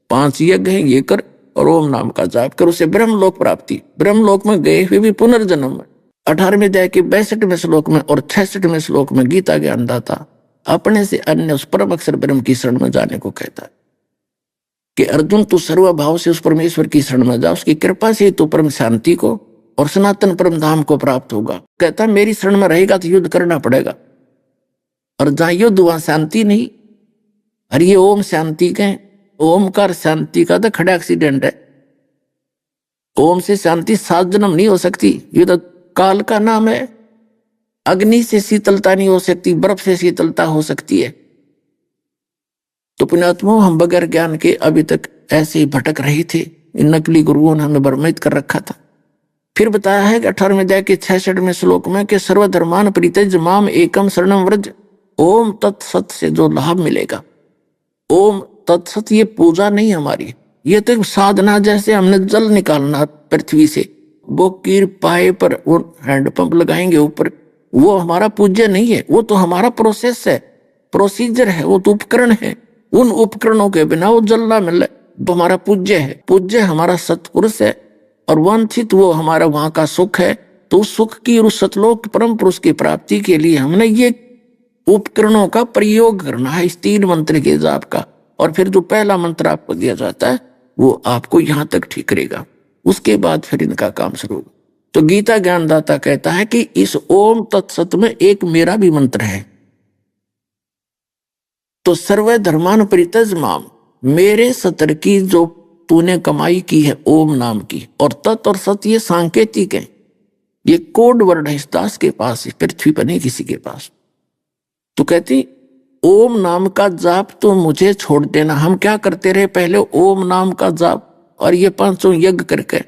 5 यज्ञ हैं, ये कर और ओम नाम का जाप कर, उसे ब्रह्मलोक प्राप्ति। ब्रह्मलोक में गए हुए भी पुनर्जन्म में 18वें अध्याय के 62वें श्लोक में और 66वें श्लोक में गीता ज्ञानदाता अपने से अन्य उस परम अक्षर ब्रह्म की शरण में जाने को कहता है कि अर्जुन तू सर्वभाव से उस परमेश्वर की शरण में जा, उसकी कृपा से तू परम शांति को और सनातन परम धाम को प्राप्त होगा। कहता है मेरी शरण में रहेगा तो युद्ध करना पड़ेगा, और जहां युद्ध वहां शांति नहीं। और ये ओम शांति के, ओमकार शांति का तो खड़ा एक्सीडेंट है। ओम से शांति 7 जन्म नहीं हो सकती, ये तो काल का नाम है। अग्नि से शीतलता नहीं हो सकती, बर्फ से शीतलता हो सकती है। तो पुण्यात्मा, हम बगैर ज्ञान के अभी तक ऐसे ही भटक रहे थे। इन नकली गुरुओं ने हमें भ्रमित कर रखा था। फिर बताया है कि 18वें अध्याय के 66वें श्लोक में कि सर्वधर्मान परित्यज्य माम एकम शरणम व्रज, ओम तत्सत से जो लाभ मिलेगा। ओम तत्सत ये पूजा नहीं हमारी, ये तो एक साधना। जैसे हमने जल निकालना पृथ्वी से, वो कीर पाए पर वो हैंडपंप लगाएंगे ऊपर, वो हमारा पूज्य नहीं है, वो तो हमारा प्रोसेस है, प्रोसीजर है, वो तो उपकरण है। उन उपकरणों के बिना वो जल ना मिले, वो हमारा पूज्य है। पूज्य हमारा सत्पुरुष है और वांछित वो हमारा वहां का सुख है। तो उस सुख की और उस सतलोक परम पुरुष की प्राप्ति के लिए हमने ये उपकरणों का प्रयोग करना है, इस 3 मंत्र के जाप का। और फिर जो पहला मंत्र आपको दिया जाता है वो आपको यहां तक ठीक करेगा, उसके बाद फिर इनका काम शुरू होगा। तो गीता ज्ञानदाता कहता है कि इस ओम तत्सत में एक मेरा भी मंत्र है। तो सर्व धर्मान परित्यज माम, मेरे सतर की जो तूने कमाई की है ओम नाम की, और तत् और सत ये सांकेतिक है, ये कोड वर्ड है इस दास के पास, पृथ्वी पर नहीं किसी के पास। तो कहती ओम नाम का जाप तो मुझे छोड़ देना। हम क्या करते रहे पहले, ओम नाम का जाप और ये 500 यज्ञ करके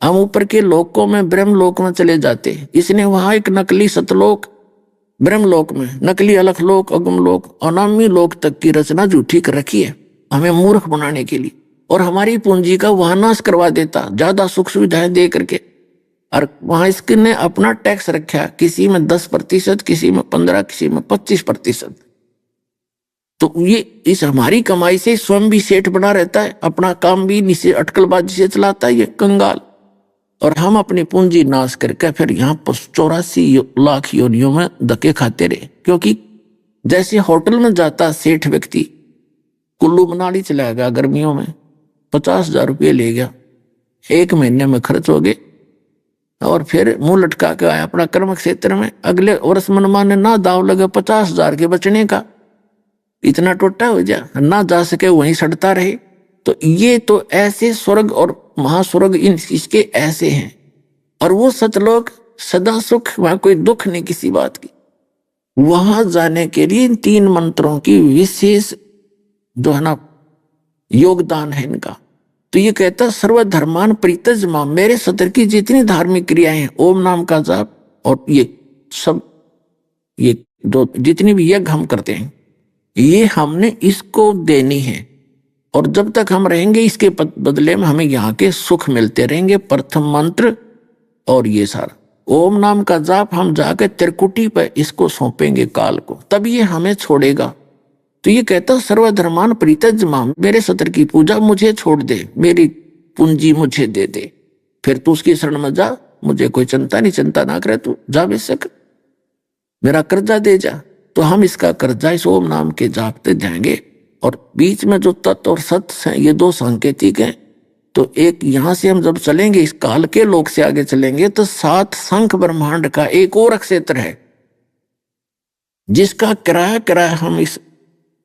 हम ऊपर के लोकों में ब्रह्मलोक में चले जाते। इसने वहां एक नकली सतलोक, ब्रह्मलोक में नकली अलखलोक, अगमलोक, अनामी लोक तक की रचना झूठी कर रखी है हमें मूर्ख बनाने के लिए, और हमारी पूंजी का वहां नाश करवा देता ज्यादा सुख सुविधाएं दे करके। और वहां इसने अपना टैक्स रखा, किसी में 10%, किसी में 15%, किसी में 25%। तो ये इस हमारी कमाई से स्वयं भी सेठ बना रहता है, अपना काम भी नीचे अटकलबाजी से चलाता है ये कंगाल। और हम अपनी पूंजी नाश करके फिर यहाँ 84 लाख योनियों में धक्के खाते रहे। क्योंकि जैसे होटल में जाता सेठ व्यक्ति, कुल्लू मनाली चला गया गर्मियों में, 50,000 रुपये ले गया, 1 महीने में खर्च हो गए, और फिर मुंह लटका के आया अपना कर्म क्षेत्र में। अगले वर्ष मनमाने ना दाव लगे 50,000 के बचने का, इतना टोटा हो जा ना जा सके वहीं सड़ता रहे। तो ये तो ऐसे स्वर्ग और महास्वर्ग इन इसके ऐसे हैं। और वो सतलोक सदा सुख, वहां कोई दुख नहीं किसी बात की। वहां जाने के लिए इन 3 मंत्रों की विशेष जो है ना योगदान है इनका। तो ये कहता सर्वधर्मान परित्यज माम, मेरे सतर की जितनी धार्मिक क्रियाएं हैं, ओम नाम का जाप और ये सब, ये जो जितनी भी यज्ञ हम करते हैं, ये हमने इसको देनी है। और जब तक हम रहेंगे इसके बदले में हमें यहाँ के सुख मिलते रहेंगे। प्रथम मंत्र और ये सारा ओम नाम का जाप हम जाके त्रिकुटी पे इसको सौंपेंगे काल को, तब ये हमें छोड़ेगा। तो ये कहता सर्वधर्मान परित्यज माम, मेरे सतर की पूजा मुझे छोड़ दे, मेरी पूंजी मुझे दे दे, फिर तू उसकी शरण में जा, मुझे कोई चिंता नहीं, चिंता ना करे, तू जा बेशक, मेरा कर्जा दे जा। तो हम इसका कर्जा इस ओम नाम के जापते जाएंगे। और बीच में जो तत् और सत हैं ये 2 सांकेतिक हैं। तो एक यहां से हम जब चलेंगे इस काल के लोक से आगे चलेंगे तो 7 शंख ब्रह्मांड का एक और क्षेत्र है, जिसका किराया हम इस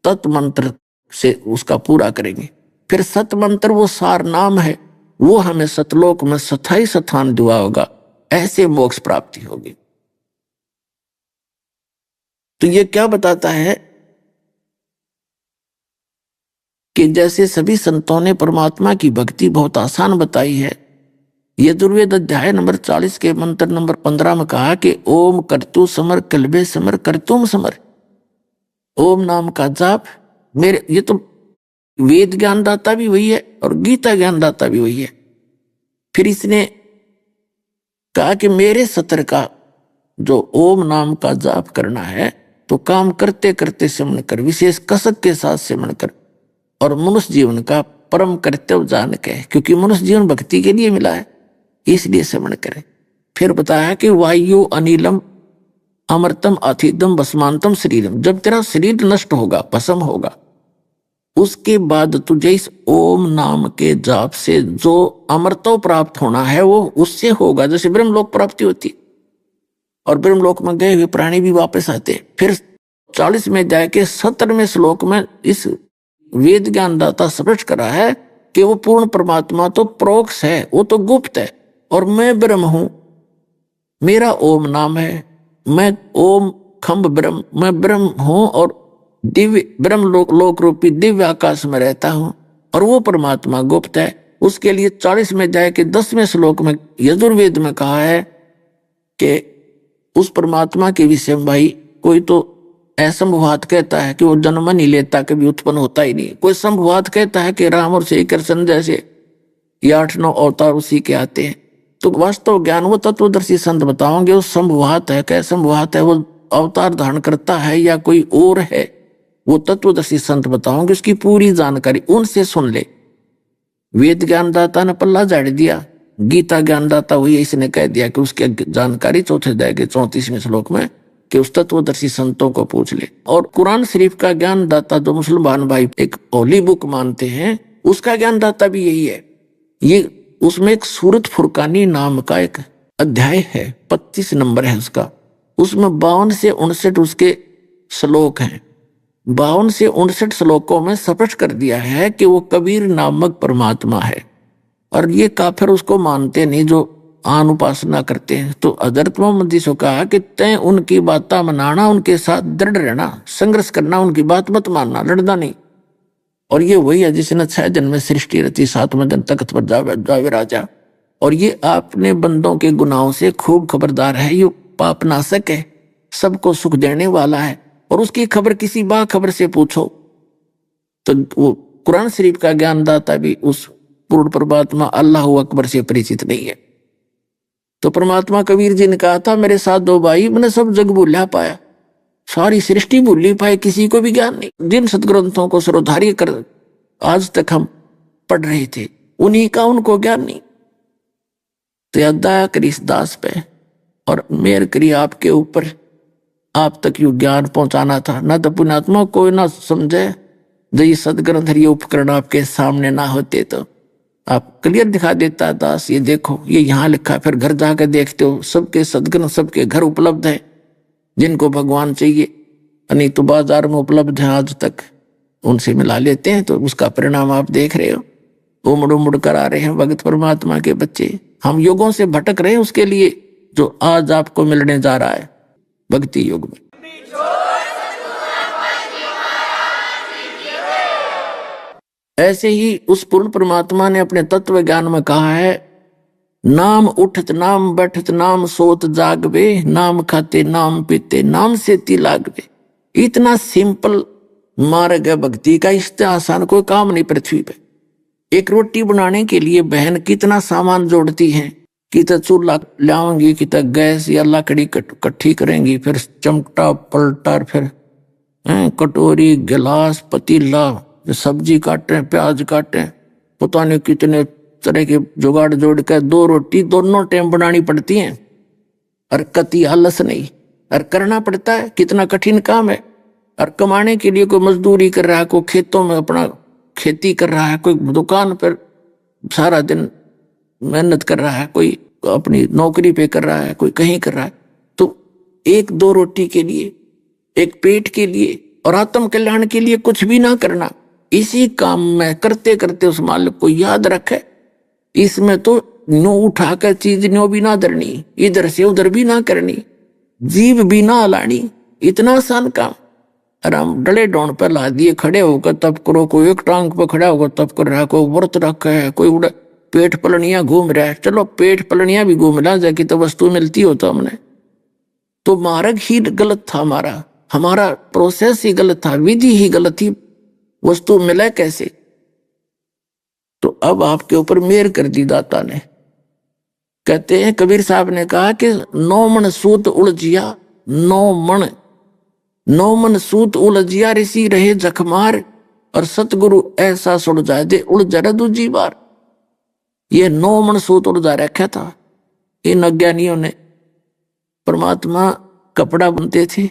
तत् मंत्र से उसका पूरा करेंगे। फिर सत मंत्र वो सार नाम है, वो हमें सतलोक में स्थायी स्थान दिया होगा, ऐसे मोक्ष प्राप्ति होगी। तो ये क्या बताता है कि जैसे सभी संतों ने परमात्मा की भक्ति बहुत आसान बताई है। यजुर्वेद अध्याय नंबर 40 के मंत्र नंबर 15 में कहा कि ओम कर्तु समर कल्बे समर कर्तुम समर। ओम नाम का जाप मेरे, ये तो वेद ज्ञानदाता भी वही है और गीता ज्ञानदाता भी वही है। फिर इसने कहा कि मेरे सतर का जो ओम नाम का जाप करना है तो काम करते करते सिमरण कर, विशेष कसक के साथ सिमरण कर, और मनुष्य जीवन का परम कर्तव्य जान के, क्योंकि मनुष्य जीवन भक्ति के लिए मिला है, इसलिए श्रवण करें। फिर बताया कि वायु अनिलम अमृतम अथिदम भस्मांतम शरीरम, जब तेरा शरीर नष्ट होगा, भस्म होगा, उसके बाद तुझे इस ओम नाम के जाप से जो अमृतो प्राप्त होना है वो उससे होगा, जैसे ब्रह्मलोक प्राप्ति होती। और ब्रह्मलोक में गए हुए प्राणी भी वापस आते। फिर 40 में जाके 17वें श्लोक में इस वेद ज्ञानदाता स्पष्ट करा है कि वो पूर्ण परमात्मा तो प्रोक्ष है, वो तो गुप्त है, और मैं ब्रह्म हूं, मेरा ओम नाम है, मैं ओम खम्भ ब्रह्म, मैं ब्रह्म हूं और दिव्य ब्रह्म लोक रूपी दिव्य आकाश में रहता हूं, और वो परमात्मा गुप्त है। उसके लिए 40 में जाए कि 10वें श्लोक में यजुर्वेद में कहा है कि उस परमात्मा के विषय में भाई कोई तो असंभवात कहता है कि वो जन्म नहीं लेता, कभी उत्पन्न होता ही नहीं। कोई संभवात कहता है कि राम और श्री कृष्ण जैसे ये 8-9 अवतार उसी के आते हैं। तो वास्तव ज्ञान वो तत्वदर्शी संत बताओगे वो संभवात है, क्या संभवात है, वो अवतार धारण करता है या कोई और है, वो तत्वदर्शी संत बताओगे, उसकी पूरी जानकारी उनसे सुन ले। वेद ज्ञानदाता ने पल्ला झाड़ दिया, गीता ज्ञानदाता हुई, इसने कह दिया कि उसकी जानकारी चौथे अध्याय के 34वें श्लोक में कि उस तत्वदर्शी संतों को पूछ ले। और कुरान शरीफ का ज्ञानदाता जो मुसलमान भाई एक होली बुक मानते हैं, उसका ज्ञानदाता भी यही है। ये उसमें एक सूरत फुरकानी नाम का एक अध्याय है, 25 नंबर है उसका, उसमें 52 से 59 उसके श्लोक हैं। 52 से 59 श्लोकों में स्पष्ट कर दिया है कि वो कबीर नामक परमात्मा है। और ये काफिर उसको मानते नहीं जो आन उपासना करते हैं। तो हजरत मोहम्मद जी से कहा कि तय उनकी बात मनाना, उनके साथ दृढ़ रहना, संघर्ष करना, उनकी बात मत मानना, लड़ना नहीं। और ये वही है जिसने 6 दिन में सृष्टि रची, 7वें दिन तख्त पर जावे राजा। और ये आपने बंदों के गुनाहों से खूब खबरदार है, ये पाप नाशक है, सबको सुख देने वाला है। और उसकी खबर किसी बाखबर से पूछो तो वो कुरान शरीफ का ज्ञानदाता भी उस पूर्ण परमात्मा अल्लाह अकबर से परिचित नहीं है। तो परमात्मा कबीर जी ने कहा था, मेरे साथ 2 भाई, मैंने सब जग भूला पाया, सारी सृष्टि भूली पाए, किसी को भी ज्ञान नहीं। जिन सदग्रंथों को सर्वधार्य कर आज तक हम पढ़ रहे थे, उन्हीं का उनको ज्ञान नहीं। तो याद दया करी इस दास पे और मेहर करी आपके ऊपर, आप तक यू ज्ञान पहुंचाना था। न तो पुण्यात्मा कोई ना समझे, जो ये सदग्रंथ ये उपकरण आपके सामने ना होते तो आप क्लियर दिखा देता दास, ये देखो ये यहाँ लिखा। फिर घर जाकर देखते हो सबके सदग्रंथ सबके घर उपलब्ध है, जिनको भगवान चाहिए, नहीं तो बाजार में उपलब्ध है आज तक, उनसे मिला लेते हैं। तो उसका परिणाम आप देख रहे हो, उमड़ उमड़ कर आ रहे हैं भगत परमात्मा के बच्चे। हम युगों से भटक रहे हैं उसके लिए जो आज आपको मिलने जा रहा है भक्ति युग में। ऐसे ही उस पूर्ण परमात्मा ने अपने तत्व ज्ञान में कहा है, नाम उठत नाम बैठत नाम सोत जागवे, नाम खाते नाम पीते नाम से ती लागवे। इतना सिंपल मार्ग है भक्ति का, इससे आसान कोई काम नहीं पृथ्वी पे। एक रोटी बनाने के लिए बहन कितना सामान जोड़ती है, कितना चूल्हा लाओगी, कितना गैस या लकड़ी इकट्ठी करेंगी, फिर चमटा पलटा, फिर कटोरी गिलास पतीला, सब्जी काटे प्याज काटे, पता नहीं कितने तरह के जुगाड़ जोड़ कर 2 रोटी दोनों टाइम बनानी पड़ती हैं। और कति आलस नहीं, और करना पड़ता है, कितना कठिन काम है। और कमाने के लिए कोई मजदूरी कर रहा है, कोई खेतों में अपना खेती कर रहा है, कोई दुकान पर सारा दिन मेहनत कर रहा है, कोई अपनी नौकरी पे कर रहा है, कोई कहीं कर रहा है। तो 1-2 रोटी के लिए, एक पेट के लिए और आत्म कल्याण के लिए कुछ भी ना करना, इसी काम में करते करते उस मालिक को याद रखे। इसमें तो नो उठाकर चीज नो भी ना धरनी, इधर से उधर भी ना करनी, जीव भी ना हलानी, इतना आसान काम। आराम डले डोन पर ला दिए, खड़े होकर तब करो, कोई एक टांग पर खड़ा होकर तब कर रहा है, कोई व्रत रखा है, कोई उड़ा पेट पलनिया घूम रहा है। चलो पेट पलनिया भी घूम रहा, जाके तो वस्तु मिलती हो तो हमने तो मार्ग ही गलत था, हमारा प्रोसेस ही गलत था, विधि ही गलत थी, वस्तु मिले कैसे। तो अब आपके ऊपर मेहर कर दी दाता ने। कहते हैं कबीर साहब ने कहा कि 9 मन सूत उलझिया, 9 मन सूत उलझिया, ऋषि रहे जखमार, और सतगुरु ऐसा सुलझा दे उलझ रहा दूजी बार। ये 9 मन सूत उलझा रखा था इन अज्ञानियों ने। परमात्मा कपड़ा बुनते थे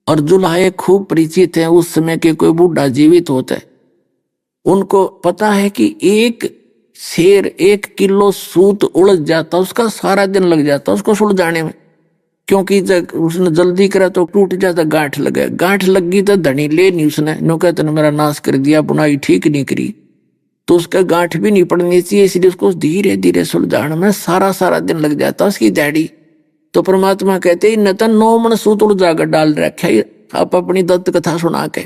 और जुल्हाए खूब परिचित हैं उस समय के। कोई बूढ़ा जीवित होता है, उनको पता है कि एक शेर 1 किलो सूत उलझ जाता, उसका सारा दिन लग जाता उसको सुलझाने में, क्योंकि जब उसने जल्दी करा तो टूट जाता, गांठ लगे। गांठ लगी तो धनी ले नहीं उसने, नो कहते ने मेरा नाश कर दिया, बुनाई ठीक नहीं करी, तो उसका गांठ भी नहीं पड़नी चाहिए, इसलिए उसको धीरे धीरे सुलझाने में सारा दिन लग जाता उसकी दाढ़ी। तो परमात्मा कहते न तो 9 मन सूत उलझा कर डाल रखा है। आप अपनी दत्त कथा सुना के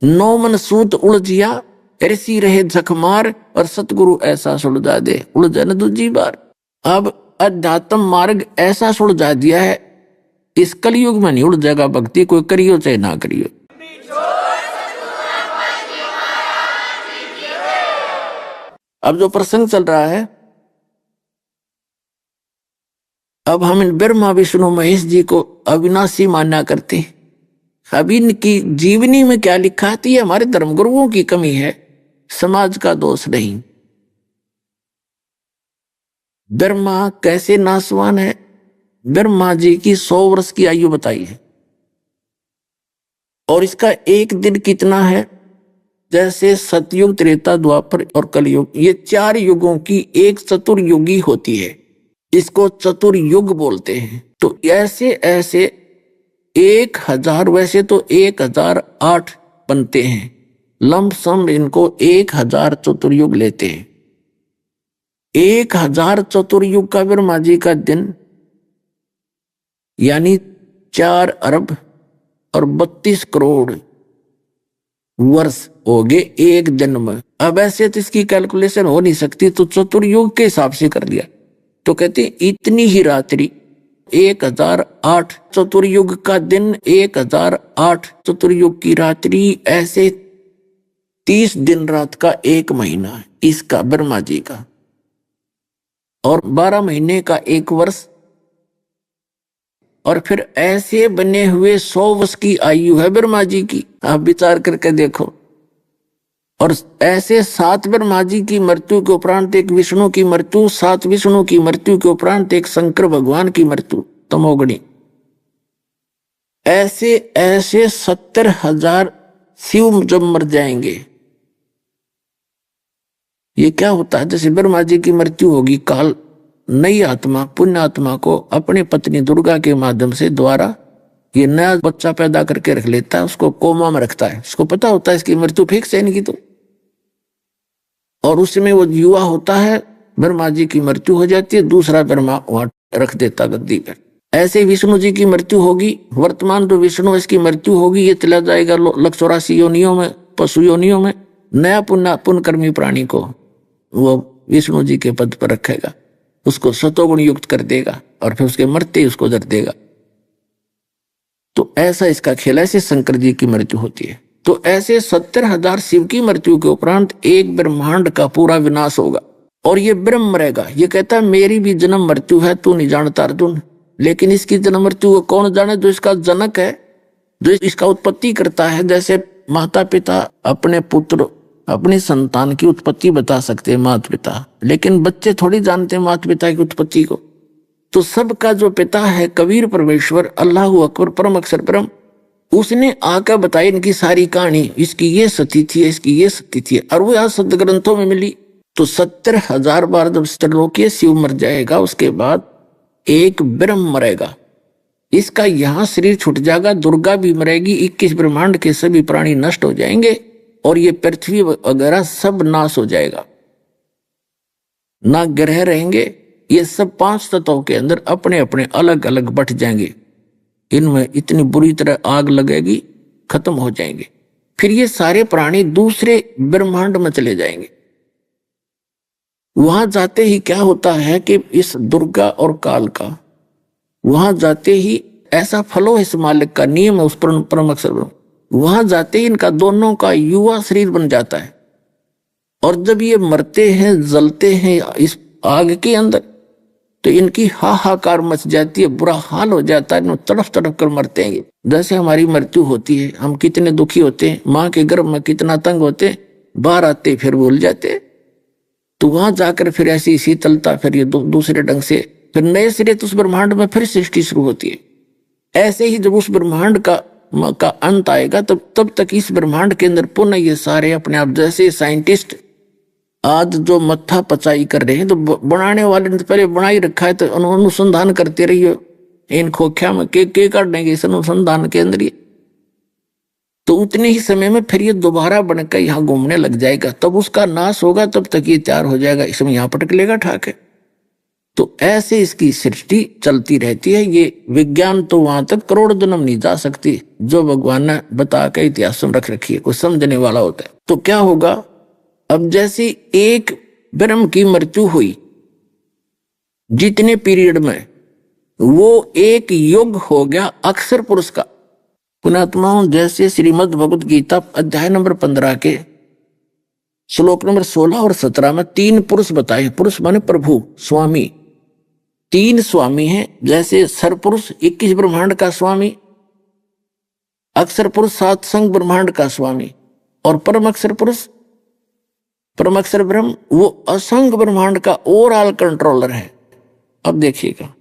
9 मन सूत उलझिया ऐसी रहे झकमार, और सतगुरु ऐसा सुलझा दे उलझा न दूजी बार। अब अध्यात्म मार्ग ऐसा सुलझा दिया है, इस कलयुग में नहीं उलझेगा भक्ति, कोई करियो चाहे ना करियो। अब जो प्रसंग चल रहा है, अब हम इन ब्रह्मा विष्णु महेश जी को अविनाशी मानना करते हैं। अब इनकी जीवनी में क्या लिखा है, ये हमारे धर्मगुरुओं की कमी है, समाज का दोष नहीं। ब्रह्मा कैसे नासवान है, ब्रह्मा जी की 100 वर्ष की आयु बताई है, और इसका एक दिन कितना है, जैसे सतयुग, त्रेता, द्वापर और कलयुग, ये 4 युगों की एक चतुर्युगी होती है, इसको चतुर्युग बोलते हैं। तो ऐसे ऐसे 1000, वैसे तो 1008 बनते हैं, लमसम इनको 1000 चतुर्युग लेते हैं। 1000 चतुर्युग का ब्रह्मा जी का दिन यानी 4 अरब और 32 करोड़ वर्ष हो गए एक दिन में। अब ऐसे तो इसकी कैलकुलेशन हो नहीं सकती, तो चतुर्युग के हिसाब से कर लिया। तो कहते इतनी ही रात्रि 1008 चतुर्युग का दिन, 1008 चतुर्युग की रात्रि, ऐसे 30 दिन रात का 1 महीना इसका ब्रह्मा जी का, और 12 महीने का 1 वर्ष, और फिर ऐसे बने हुए 100 वर्ष की आयु है ब्रह्मा जी की। आप विचार करके देखो। और ऐसे 7 ब्रह्मा जी की मृत्यु के उपरांत एक विष्णु की मृत्यु, 7 विष्णु की मृत्यु के उपरांत एक शंकर भगवान की मृत्यु, तमोगणी। ऐसे ऐसे 70,000 शिव जब मर जाएंगे, ये क्या होता है, जैसे ब्रह्मा जी की मृत्यु होगी, काल नई आत्मा, पुण्य आत्मा को अपनी पत्नी दुर्गा के माध्यम से द्वारा ये नया बच्चा पैदा करके रख लेता है, उसको कोमा में रखता है, उसको पता होता है इसकी मृत्यु फिक्स है इनकी तो, और उसमें वो युवा होता है, ब्रह्मा जी की मृत्यु हो जाती है, दूसरा ब्रह्मा वहां रख देता गद्दी पर। ऐसे विष्णु जी की मृत्यु होगी, वर्तमान जो विष्णु इसकी मृत्यु होगी, ये चला जाएगा 184 योनियों में, पशु योनियों में, नया पुण्यकर्मी प्राणी को वो विष्णु जी के पद पर रखेगा, उसको सतोगुण युक्त कर देगा, और फिर उसके मरते ही उसको दर देगा। तो ऐसा इसका खेल, ऐसे शंकर जी की मृत्यु होती है। तो ऐसे 70,000 शिव की मृत्यु के उपरांत एक ब्रह्मांड का पूरा विनाश होगा, और ये ब्रह्म मरेगा। ये कहता है मेरी भी जन्म मृत्यु है, तू नहीं जानता अर्जुन, लेकिन इसकी जन्म मृत्यु कौन जाने, जो इसका जनक है, जो इसका उत्पत्ति करता है। जैसे माता पिता अपने पुत्र, अपनी संतान की उत्पत्ति बता सकते हैं माता पिता, लेकिन बच्चे थोड़ी जानते हैं माता पिता की उत्पत्ति को। तो सबका जो पिता है कबीर परमेश्वर, अल्लाह अकबर, परम अक्षर ब्रह्म, उसने आकर बताई इनकी सारी कहानी, इसकी ये सती थी, इसकी ये सती थी, और वो यहाँ सद ग्रंथों में मिली। तो 70,000 बार जब त्रिलोकीय शिव मर जाएगा, उसके बाद एक ब्रह्म मरेगा, इसका यहाँ शरीर छूट जाएगा, दुर्गा भी मरेगी, 21 ब्रह्मांड के सभी प्राणी नष्ट हो जाएंगे, और ये पृथ्वी वगैरह सब नाश हो जाएगा, ना ग्रह रहेंगे। ये सब 5 तत्वों के अंदर अपने अपने अलग अलग बट जाएंगे, इनमें इतनी बुरी तरह आग लगेगी, खत्म हो जाएंगे। फिर ये सारे प्राणी दूसरे ब्रह्मांड में चले जाएंगे। वहां जाते ही क्या होता है कि इस दुर्गा और काल का वहां जाते ही ऐसा फलो इस मालिक का नियम है, उस परम अक्षर ब्रह्म, वहां जाते ही इनका दोनों का युवा शरीर बन जाता है। और जब ये मरते हैं, जलते हैं इस आग के अंदर, तो इनकी हाहाकार मच जाती है, बुरा हाल हो जाता है, तड़फ तड़फ कर मरते हैं। जैसे हमारी मृत्यु होती है, हम कितने दुखी होते हैं, माँ के गर्भ में कितना तंग होते हैं, बाहर आते फिर भूल जाते। तो वहां जाकर फिर ऐसी शीतलता, फिर ये दूसरे ढंग से फिर नए सिरे तो उस ब्रह्मांड में फिर सृष्टि शुरू होती है। ऐसे ही जब उस ब्रह्मांड का अंत आएगा तब तक इस ब्रह्मांड के अंदर पुनः ये सारे अपने आप, जैसे साइंटिस्ट आज जो मत्था पचाई कर रहे हैं, तो बनाने वाले ने तो पहले बना ही रखा है, तो अनुसंधान करते रहिए इन खोख्या में के काटने के इस अनुसंधान के अंदर। तो उतने ही समय में फिर ये दोबारा बनकर यहाँ घूमने लग जाएगा, तब उसका नाश होगा, तब तक ये तैयार हो जाएगा, इसमें यहाँ पटक लेगा ठाके। तो ऐसे इसकी सृष्टि चलती रहती है। ये विज्ञान तो वहां तक करोड़ जन्म नहीं जा सकती जो भगवान ने बता के इतिहास में रख रखी है, कोई समझने वाला होता है। तो क्या होगा, अब जैसे एक ब्रह्म की मृत्यु हुई, जितने पीरियड में वो एक युग हो गया अक्षर पुरुष का। पुणात्माओं, जैसे श्रीमद् भगवत गीता अध्याय नंबर 15 के श्लोक नंबर 16 और 17 में 3 पुरुष बताए। पुरुष माने प्रभु, स्वामी, 3 स्वामी हैं। जैसे सरपुरुष 21 ब्रह्मांड का स्वामी, अक्षर पुरुष 7 संग ब्रह्मांड का स्वामी, और परम अक्षर पुरुष, परम अक्षर ब्रह्म, वो असंग ब्रह्मांड का ओवरऑल कंट्रोलर है। अब देखिएगा,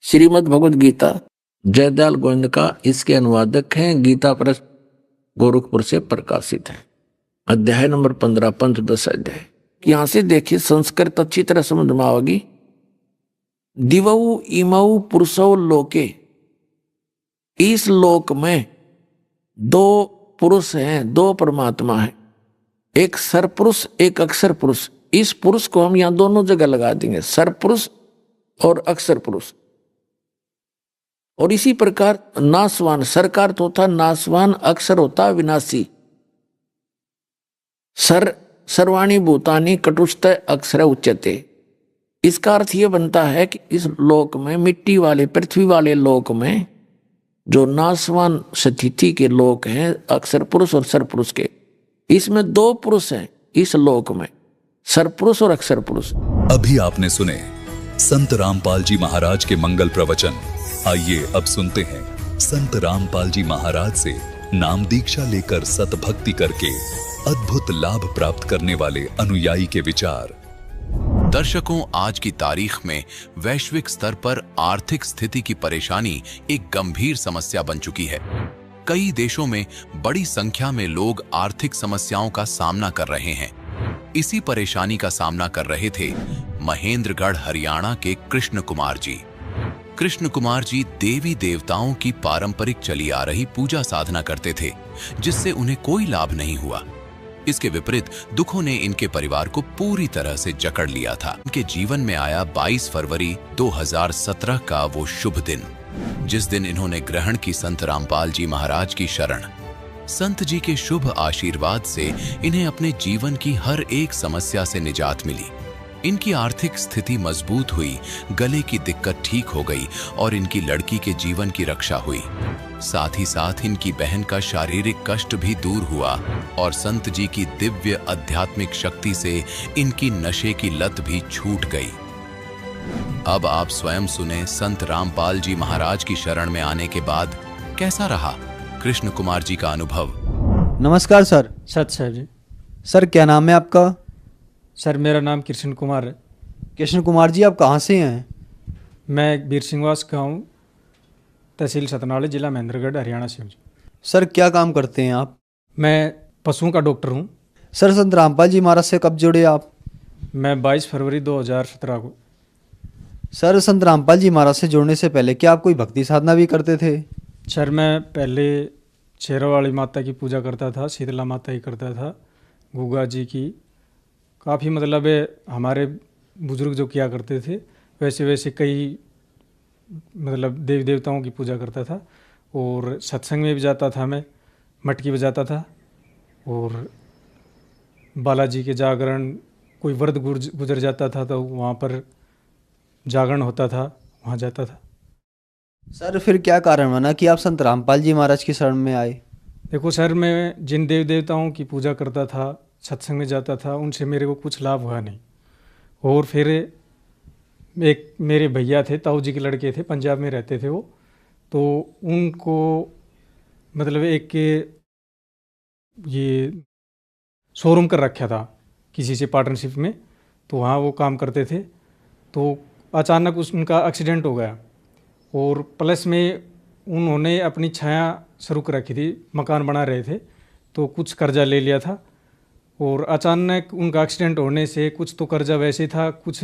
श्रीमद् भगवत गीता जयदयाल गोविंद का इसके अनुवादक हैं, गीता प्रेस गोरखपुर से प्रकाशित है। अध्याय नंबर 15 पंचदश अध्याय। यहां से देखिए, संस्कृत अच्छी तरह समझ में आवेगी। दिवौ इमौ पुरुषौ लोके, इस लोक में 2 पुरुष हैं, 2 परमात्मा हैं, एक सरपुरुष एक अक्षर पुरुष। इस पुरुष को हम यहां दोनों जगह लगा देंगे, सरपुरुष और अक्षर पुरुष। और इसी प्रकार नासवान, सरकार तो होता नासवान, अक्षर होता विनाशी। सर्वाणी भूतानि कटुष्ट अक्षर उच्यते। इसका अर्थ यह बनता है कि इस लोक में, मिट्टी वाले पृथ्वी वाले लोक में, जो नासवान स्थिति के लोक हैं अक्षर पुरुष और सरपुरुष के, इसमें 2 पुरुष हैं इस लोक में, सरपुरुष और अक्षर पुरुष। अभी आपने सुने संत रामपाल जी महाराज के मंगल प्रवचन। आइए अब सुनते हैं संत रामपाल जी महाराज से नाम दीक्षा लेकर सतभक्ति करके अद्भुत लाभ प्राप्त करने वाले अनुयायी के विचार। दर्शकों, आज की तारीख में वैश्विक स्तर पर आर्थिक स्थिति की परेशानी एक गंभीर समस्या बन चुकी है। कई देशों में बड़ी संख्या में लोग आर्थिक समस्याओं का सामना कर रहे हैं। इसी परेशानी का सामना कर रहे थे महेंद्रगढ़ हरियाणा के कृष्ण कुमार जी। कृष्ण कुमार जी देवी देवताओं की पारंपरिक चली आ रही पूजा साधना करते थे, जिससे उन्हें कोई लाभ नहीं हुआ। इसके विपरीत दुखों ने इनके परिवार को पूरी तरह से जकड़ लिया था। इनके जीवन में आया 22 फरवरी 2017 का वो शुभ दिन, जिस दिन इन्होंने ग्रहण की संत रामपाल जी महाराज की शरण। संत जी के शुभ आशीर्वाद से इन्हें अपने जीवन की हर एक समस्या से निजात मिली। इनकी आर्थिक स्थिति मजबूत हुई, गले की दिक्कत ठीक हो गई और इनकी लड़की के जीवन की रक्षा हुई। साथ ही साथ इनकी बहन का शारीरिक कष्ट भी दूर हुआ और संत जी की दिव्य आध्यात्मिक शक्ति से इनकी नशे की लत भी छूट गई। अब आप स्वयं सुने संत रामपाल जी महाराज की शरण में आने के बाद कैसा रहा कृष्ण कुमार जी का अनुभव। नमस्कार सर। सर जी। सर क्या नाम है आपका? सर मेरा नाम कृष्ण कुमार है। कृष्ण कुमार जी, आप कहाँ से हैं? मैं बीर सिंहवास गाँव, तहसील सतनावली, जिला महेंद्रगढ़, हरियाणा से हूँ। सर क्या काम करते हैं आप? मैं पशुओं का डॉक्टर हूँ। सर संत रामपाल जी महाराज से कब जुड़े आप? मैं 22 फरवरी 2017 को। सर संत रामपाल जी महाराज से जुड़ने से पहले क्या आप कोई भक्ति साधना भी करते थे? सर मैं पहले शेरावाली माता की पूजा करता था, शीतला माता की करता था, गुगा जी की, काफ़ी मतलब हमारे बुजुर्ग जो किया करते थे वैसे वैसे कई मतलब देवी देवताओं की पूजा करता था। और सत्संग में भी जाता था, मैं मटकी बजाता था, और बालाजी के जागरण, कोई व्रत गुजर जाता था तो वहाँ पर जागरण होता था, वहाँ जाता था। सर फिर क्या कारण बना कि आप संत रामपाल जी महाराज की शरण में आए? देखो सर, मैं जिन देवी देवताओं की पूजा करता था, सत्संग में जाता था, उनसे मेरे को कुछ लाभ हुआ नहीं। और फिर एक मेरे भैया थे, ताऊ जी के लड़के थे, पंजाब में रहते थे वो, तो उनको मतलब एक ये शोरूम कर रखा था किसी से पार्टनरशिप में, तो वहाँ वो काम करते थे। तो अचानक उनका एक्सीडेंट हो गया और प्लस में उन्होंने अपनी छाया शुरू कर रखी थी, मकान बना रहे थे, तो कुछ कर्जा ले लिया था और अचानक उनका एक्सीडेंट होने से कुछ तो कर्जा वैसे था, कुछ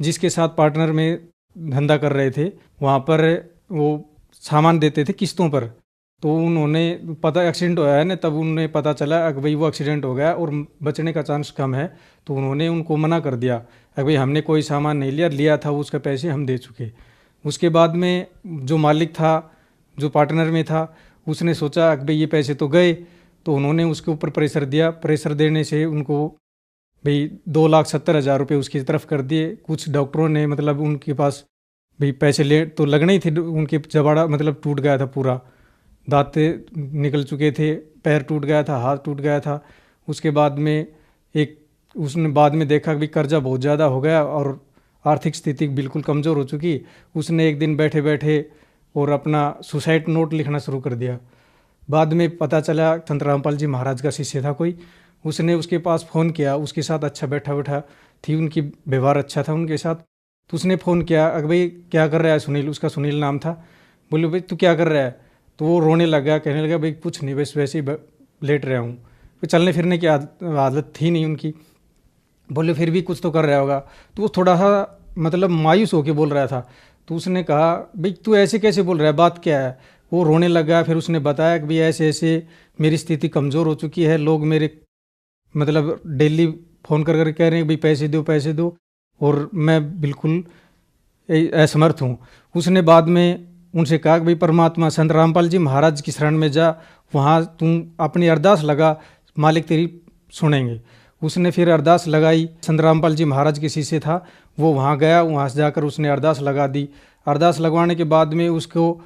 जिसके साथ पार्टनर में धंधा कर रहे थे वहाँ पर वो सामान देते थे किस्तों पर। तो उन्होंने पता एक्सीडेंट होया है ना, तब उन्हें पता चला कि भाई वो एक्सीडेंट हो गया और बचने का चांस कम है, तो उन्होंने उनको मना कर दिया कि भाई हमने कोई सामान नहीं लिया था उसके पैसे हम दे चुके। उसके बाद में जो मालिक था, जो पार्टनर में था, उसने सोचा कि भाई ये पैसे तो गए, तो उन्होंने उसके ऊपर प्रेशर दिया। प्रेशर देने से उनको भाई 2,70,000 रुपये उसकी तरफ कर दिए। कुछ डॉक्टरों ने मतलब उनके पास भाई पैसे ले तो लगने ही थे, उनके जबाड़ा मतलब टूट गया था पूरा, दांत निकल चुके थे, पैर टूट गया था, हाथ टूट गया था। उसके बाद में उसने बाद में देखा कि कर्जा बहुत ज़्यादा हो गया और आर्थिक स्थिति बिल्कुल कमज़ोर हो चुकी। उसने एक दिन बैठे बैठे और अपना सुसाइड नोट लिखना शुरू कर दिया। बाद में पता चला संत रामपाल जी महाराज का शिष्य था कोई, उसने उसके पास फ़ोन किया, उसके साथ अच्छा बैठा बैठा थी, उनकी व्यवहार अच्छा था उनके साथ। तो उसने फ़ोन किया कि भाई क्या कर रहा है सुनील, उसका सुनील नाम था। बोले भाई तू क्या कर रहा है? तो वो रोने लगा, कहने लगा भाई कुछ नहीं, बस वैसे ही लेट रहा हूँ। तो चलने फिरने की आदत थी नहीं उनकी। बोले फिर भी कुछ तो कर रहा होगा। तो वो थोड़ा सा मतलब मायूस होकर बोल रहा था। तो उसने कहा भाई तू ऐसे कैसे बोल रहा है, बात क्या है? वो रोने लगा। फिर उसने बताया कि भाई ऐसे ऐसे मेरी स्थिति कमज़ोर हो चुकी है, लोग मेरे मतलब डेली फ़ोन कर कह रहे हैं भाई पैसे दो पैसे दो, और मैं बिल्कुल असमर्थ हूँ। उसने बाद में उनसे कहा कि भाई परमात्मा संत रामपाल जी महाराज की शरण में जा, वहाँ तुम अपनी अरदास लगा, मालिक तेरी सुनेंगे। उसने फिर अरदास लगाई। संत रामपाल जी महाराज के शिष्य था वो, वहाँ गया, वहाँ से जाकर उसने अरदास लगा दी। अरदास लगवाने के बाद में उसको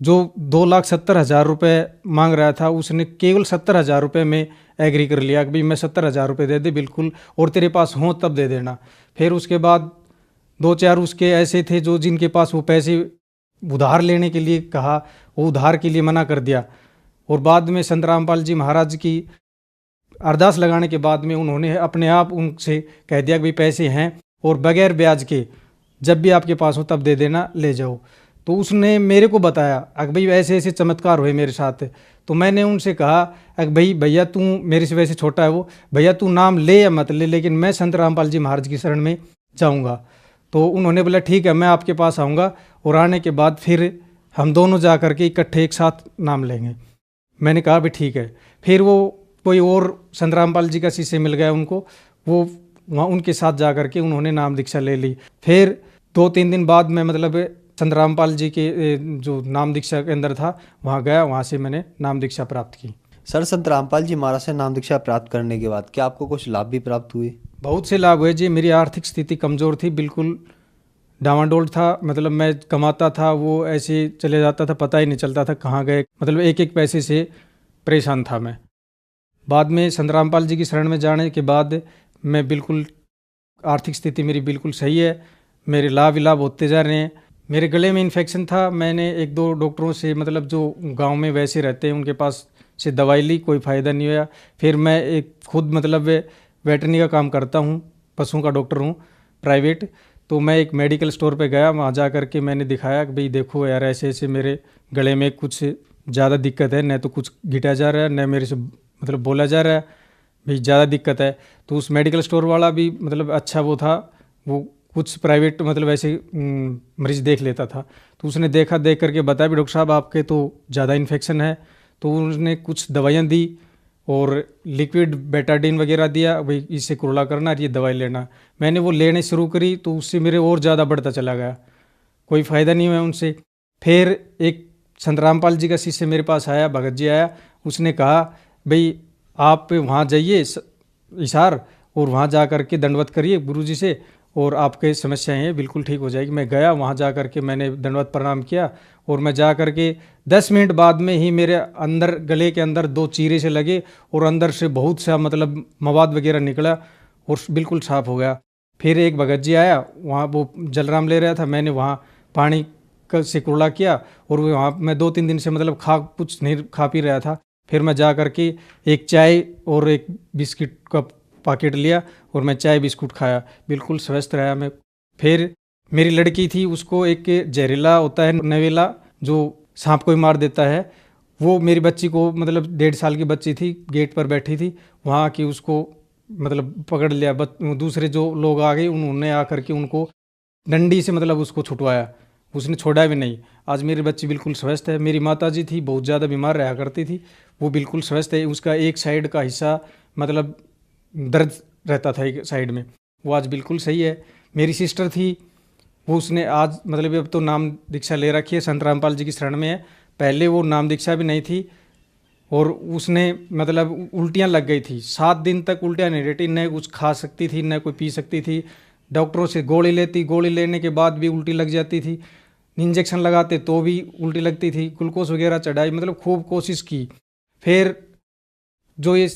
जो 2,70,000 रुपये मांग रहा था, उसने केवल 70,000 रुपये में एग्री कर लिया कि भाई मैं 70,000 रुपये दे दे बिल्कुल, और तेरे पास हों तब दे देना। फिर उसके बाद 2-4 उसके ऐसे थे जो जिनके पास वो पैसे उधार लेने के लिए कहा, वो उधार के लिए मना कर दिया। और बाद में संत रामपाल जी महाराज की अरदास लगाने के बाद में उन्होंने अपने आप उनसे कह दिया कि भाई पैसे हैं और बगैर ब्याज के जब भी आपके पास हो तब दे देना, ले जाओ। तो उसने मेरे को बताया कि भाई ऐसे ऐसे चमत्कार हुए मेरे साथ। तो मैंने उनसे कहा कि भाई भैया तू मेरे से वैसे छोटा है वो, भैया तू नाम ले या मत ले, लेकिन मैं संत रामपाल जी महाराज की शरण में जाऊँगा। तो उन्होंने बोला ठीक है, मैं आपके पास आऊँगा और आने के बाद फिर हम दोनों जा कर के इकट्ठे एक साथ नाम लेंगे। मैंने कहा भाई ठीक है। फिर वो कोई और संत रामपाल जी का शिष्य मिल गया उनको, वो वहाँ उनके साथ जा कर के उन्होंने नाम दीक्षा ले ली। फिर 2-3 दिन बाद मैं मतलब संत रामपाल जी के जो नाम दीक्षा के अंदर था वहाँ गया, वहाँ से मैंने नाम दीक्षा प्राप्त की। सर, संत रामपाल जी महाराज से नाम दीक्षा प्राप्त करने के बाद क्या आपको कुछ लाभ भी प्राप्त हुए? बहुत से लाभ हुए जी। मेरी आर्थिक स्थिति कमज़ोर थी, बिल्कुल डामाडोल था, मतलब मैं कमाता था वो ऐसे चले जाता था, पता ही नहीं चलता था कहाँ गए, मतलब एक एक पैसे से परेशान था मैं। बाद में संत रामपाल जी की शरण में जाने के बाद मैं बिल्कुल आर्थिक स्थिति मेरी बिल्कुल सही है, मेरे लाभ ही लाभ होते जा रहे हैं। मेरे गले में इन्फेक्शन था, मैंने 1-2 डॉक्टरों से मतलब जो गांव में वैसे रहते हैं उनके पास से दवाई ली, कोई फ़ायदा नहीं हुआ। फिर मैं एक खुद मतलब वेटरनरी का काम करता हूँ, पशुओं का डॉक्टर हूँ प्राइवेट। तो मैं एक मेडिकल स्टोर पे गया, वहाँ जा कर के मैंने दिखाया कि भाई देखो यार ऐसे ऐसे मेरे गले में कुछ ज़्यादा दिक्कत है, न तो कुछ गिटा जा रहा है न मेरे से मतलब बोला जा रहा है, भाई ज़्यादा दिक्कत है। तो उस मेडिकल स्टोर वाला भी मतलब अच्छा वो था, वो कुछ प्राइवेट मतलब ऐसे मरीज़ देख लेता था। तो उसने देख करके बताया भी डॉक्टर साहब आपके तो ज़्यादा इन्फेक्शन है। तो उसने कुछ दवाइयाँ दी और लिक्विड बेटाडीन वगैरह दिया, भाई इससे कुरला करना, ये दवाई लेना। मैंने वो लेने शुरू करी तो उससे मेरे और ज़्यादा बढ़ता चला गया, कोई फ़ायदा नहीं हुआ उनसे। फिर एक संत रामपाल जी का शिष्य मेरे पास आया, भगत जी आया, उसने कहा भाई आप वहाँ जाइए इशार और वहाँ जा कर के दंडवत करिए गुरुजी से और आपके समस्याएं हैं बिल्कुल ठीक हो जाएगी। मैं गया, वहाँ जा कर के मैंने दंडवत प्रणाम किया और मैं जा कर के 10 मिनट बाद में ही मेरे अंदर गले के अंदर 2 चीरे से लगे और अंदर से बहुत सा मतलब मवाद वगैरह निकला और बिल्कुल साफ़ हो गया। फिर एक भगत जी आया, वहाँ वो जलराम ले रहा था, मैंने वहाँ पानी का से कुरला किया और वहाँ मैं 2-3 दिन से मतलब कुछ नहीं खा पी रहा था। फिर मैं जा करके एक चाय और एक बिस्किट का पैकेट लिया और मैं चाय बिस्कुट खाया, बिल्कुल स्वस्थ रहा मैं। फिर मेरी लड़की थी, उसको एक जहरीला होता है नवेला जो सांप को ही मार देता है, वो मेरी बच्ची को मतलब 1.5 साल की बच्ची थी, गेट पर बैठी थी, वहाँ की उसको मतलब पकड़ लिया। दूसरे जो लोग आ गए उन्होंने आकर के उनको डंडी से मतलब उसको छुटवाया, उसने छोड़ा भी नहीं। आज मेरी बच्ची बिल्कुल स्वस्थ है। मेरी माता जी थी, बहुत ज़्यादा बीमार रहा करती थी, वो बिल्कुल स्वस्थ है। उसका एक साइड का हिस्सा मतलब दर्द रहता था एक साइड में, वो आज बिल्कुल सही है। मेरी सिस्टर थी, वो उसने आज मतलब अब तो नाम दीक्षा ले रखी है, संत रामपाल जी की शरण में है। पहले वो नाम दीक्षा भी नहीं थी और उसने मतलब उल्टियाँ लग गई थी, 7 दिन तक उल्टियाँ नहीं रहती, न कुछ खा सकती थी न कोई पी सकती थी। डॉक्टरों से गोली लेती, गोली लेने के बाद भी उल्टी लग जाती थी, इंजेक्शन लगाते तो भी उल्टी लगती थी, ग्लूकोज वगैरह चढ़ाई, मतलब खूब कोशिश की। फिर जो ये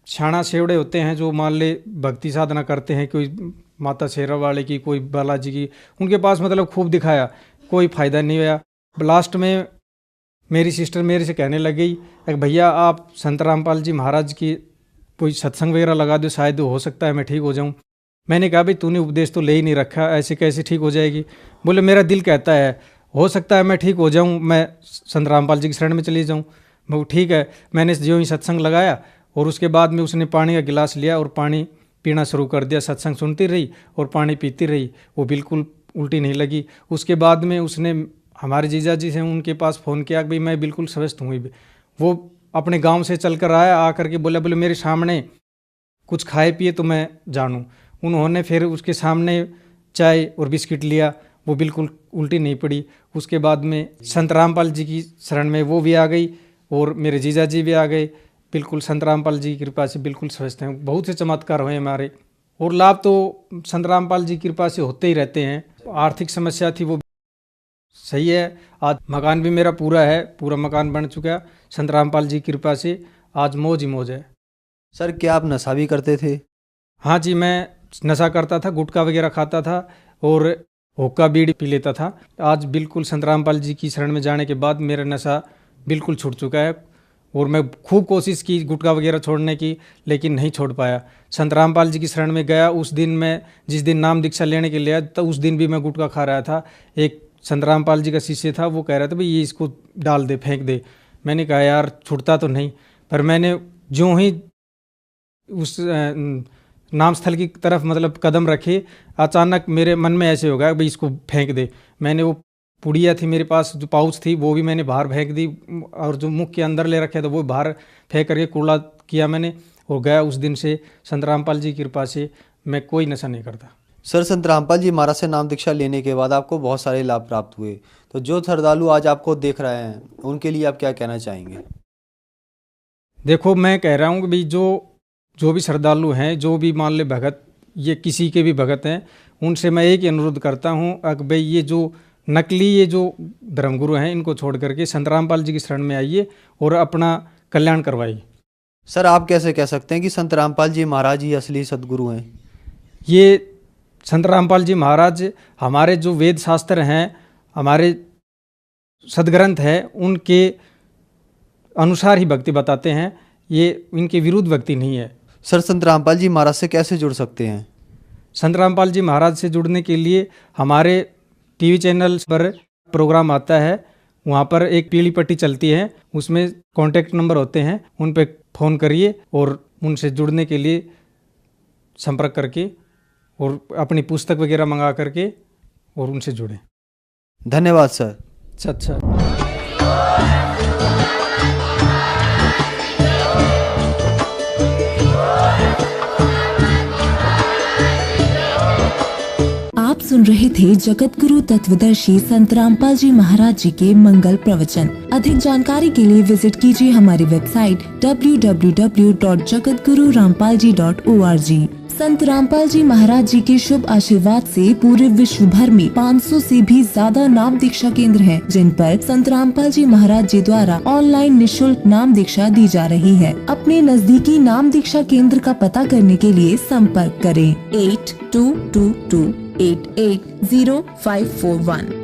छाना सेवड़े होते हैं जो मान ले भक्ति साधना करते हैं, कोई माता शेरा वाले की, कोई बालाजी की, उनके पास मतलब खूब दिखाया, कोई फ़ायदा नहीं हुआ। लास्ट में मेरी सिस्टर मेरे से कहने लग गई कि भैया आप संत रामपाल जी महाराज की कोई सत्संग वगैरह लगा दो, शायद हो सकता है मैं ठीक हो जाऊं। मैंने कहा भाई तूने उपदेश तो ले ही नहीं रखा, ऐसे कैसे ठीक हो जाएगी। बोले मेरा दिल कहता है हो सकता है मैं ठीक हो जाऊं, मैं संत रामपाल जी की शरण में चली जाऊं। मैं ठीक है, मैंने जो ही सत्संग लगाया और उसके बाद में उसने पानी का गिलास लिया और पानी पीना शुरू कर दिया। सत्संग सुनती रही और पानी पीती रही, वो बिल्कुल उल्टी नहीं लगी। उसके बाद में उसने हमारे जीजा जी से उनके पास फ़ोन किया कि भाई मैं बिल्कुल स्वस्थ हूँ। वो अपने गांव से चल कर आया, आकर के बोले मेरे सामने कुछ खाए पिए तो मैं जानूँ। उन्होंने फिर उसके सामने चाय और बिस्किट लिया, वो बिल्कुल उल्टी नहीं पड़ी। उसके बाद में संत रामपाल जी की शरण में वो भी आ गई और मेरे जीजा जी भी आ गए, बिल्कुल संत रामपाल जी की कृपा से बिल्कुल स्वस्थ हैं। बहुत से चमत्कार हुए हमारे और लाभ तो संत रामपाल जी की कृपा से होते ही रहते हैं। आर्थिक समस्या थी वो सही है, आज मकान भी मेरा पूरा है, पूरा मकान बन चुका है संत रामपाल जी की कृपा से, आज मौज ही मौज है। सर क्या आप नशा भी करते थे? हाँ जी, मैं नशा करता था, गुटखा वगैरह खाता था और हुक्का बीड़ी पी लेता था। आज बिल्कुल संत रामपाल जी की शरण में जाने के बाद मेरा नशा बिल्कुल छूट चुका है और मैं खूब कोशिश की गुटखा वगैरह छोड़ने की, लेकिन नहीं छोड़ पाया। संत रामपाल जी की शरण में गया, उस दिन मैं जिस दिन नाम दीक्षा लेने के लिए तो उस दिन भी मैं गुटखा खा रहा था। एक संत रामपाल जी का शिष्य था, वो कह रहा था भाई ये इसको डाल दे, फेंक दे। मैंने कहा यार छूटता तो नहीं, पर मैंने जो ही उस नाम स्थल की तरफ मतलब कदम रखे, अचानक मेरे मन में ऐसे हो गया भाई इसको फेंक दे। मैंने वो पुड़िया थी मेरे पास, जो पाउच थी वो भी मैंने बाहर फेंक दी और जो मुख के अंदर ले रखे थे वो बाहर फेंक करके कूड़ा किया मैंने और गया। उस दिन से संत रामपाल जी की कृपा से मैं कोई नशा नहीं करता। सर संत रामपाल जी महाराज से नाम दीक्षा लेने के बाद आपको बहुत सारे लाभ प्राप्त हुए, तो जो श्रद्धालु आज आपको देख रहे हैं उनके लिए आप क्या कहना चाहेंगे? देखो मैं कह रहा हूँ कि भाई जो भी श्रद्धालु हैं, जो भी मान ले भगत, ये किसी के भी भगत हैं, उनसे मैं एक ही अनुरोध करता हूँ कि भाई ये जो नकली ये जो धर्मगुरु हैं इनको छोड़ करके संत रामपाल जी की शरण में आइए और अपना कल्याण करवाइए। सर आप कैसे कह सकते हैं कि संत रामपाल जी महाराज ही असली सदगुरु हैं? ये संत रामपाल जी महाराज हमारे जो वेद शास्त्र हैं, हमारे सदग्रंथ हैं, उनके अनुसार ही भक्ति बताते हैं, ये इनके विरुद्ध भक्ति नहीं है। सर संत रामपाल जी महाराज से कैसे जुड़ सकते हैं? संत रामपाल जी महाराज से जुड़ने के लिए हमारे टीवी चैनल पर प्रोग्राम आता है, वहाँ पर एक पीली पट्टी चलती है, उसमें कॉन्टैक्ट नंबर होते हैं, उन पर फ़ोन करिए और उनसे जुड़ने के लिए संपर्क करके और अपनी पुस्तक वगैरह मंगा करके और उनसे जुड़ें। धन्यवाद सर। अच्छा। आप सुन रहे थे जगत गुरु तत्वदर्शी संत रामपाल जी महाराज जी के मंगल प्रवचन। अधिक जानकारी के लिए विजिट कीजिए हमारी वेबसाइट www.jagatgururampalji.org। संत रामपाल जी महाराज जी के शुभ आशीर्वाद से पूरे विश्व भर में 500 से भी ज्यादा नाम दीक्षा केंद्र हैं, जिन पर संत रामपाल जी महाराज जी द्वारा ऑनलाइन निशुल्क नाम दीक्षा दी जा रही है। अपने नजदीकी नाम दीक्षा केंद्र का पता करने के लिए संपर्क करें 8222880541।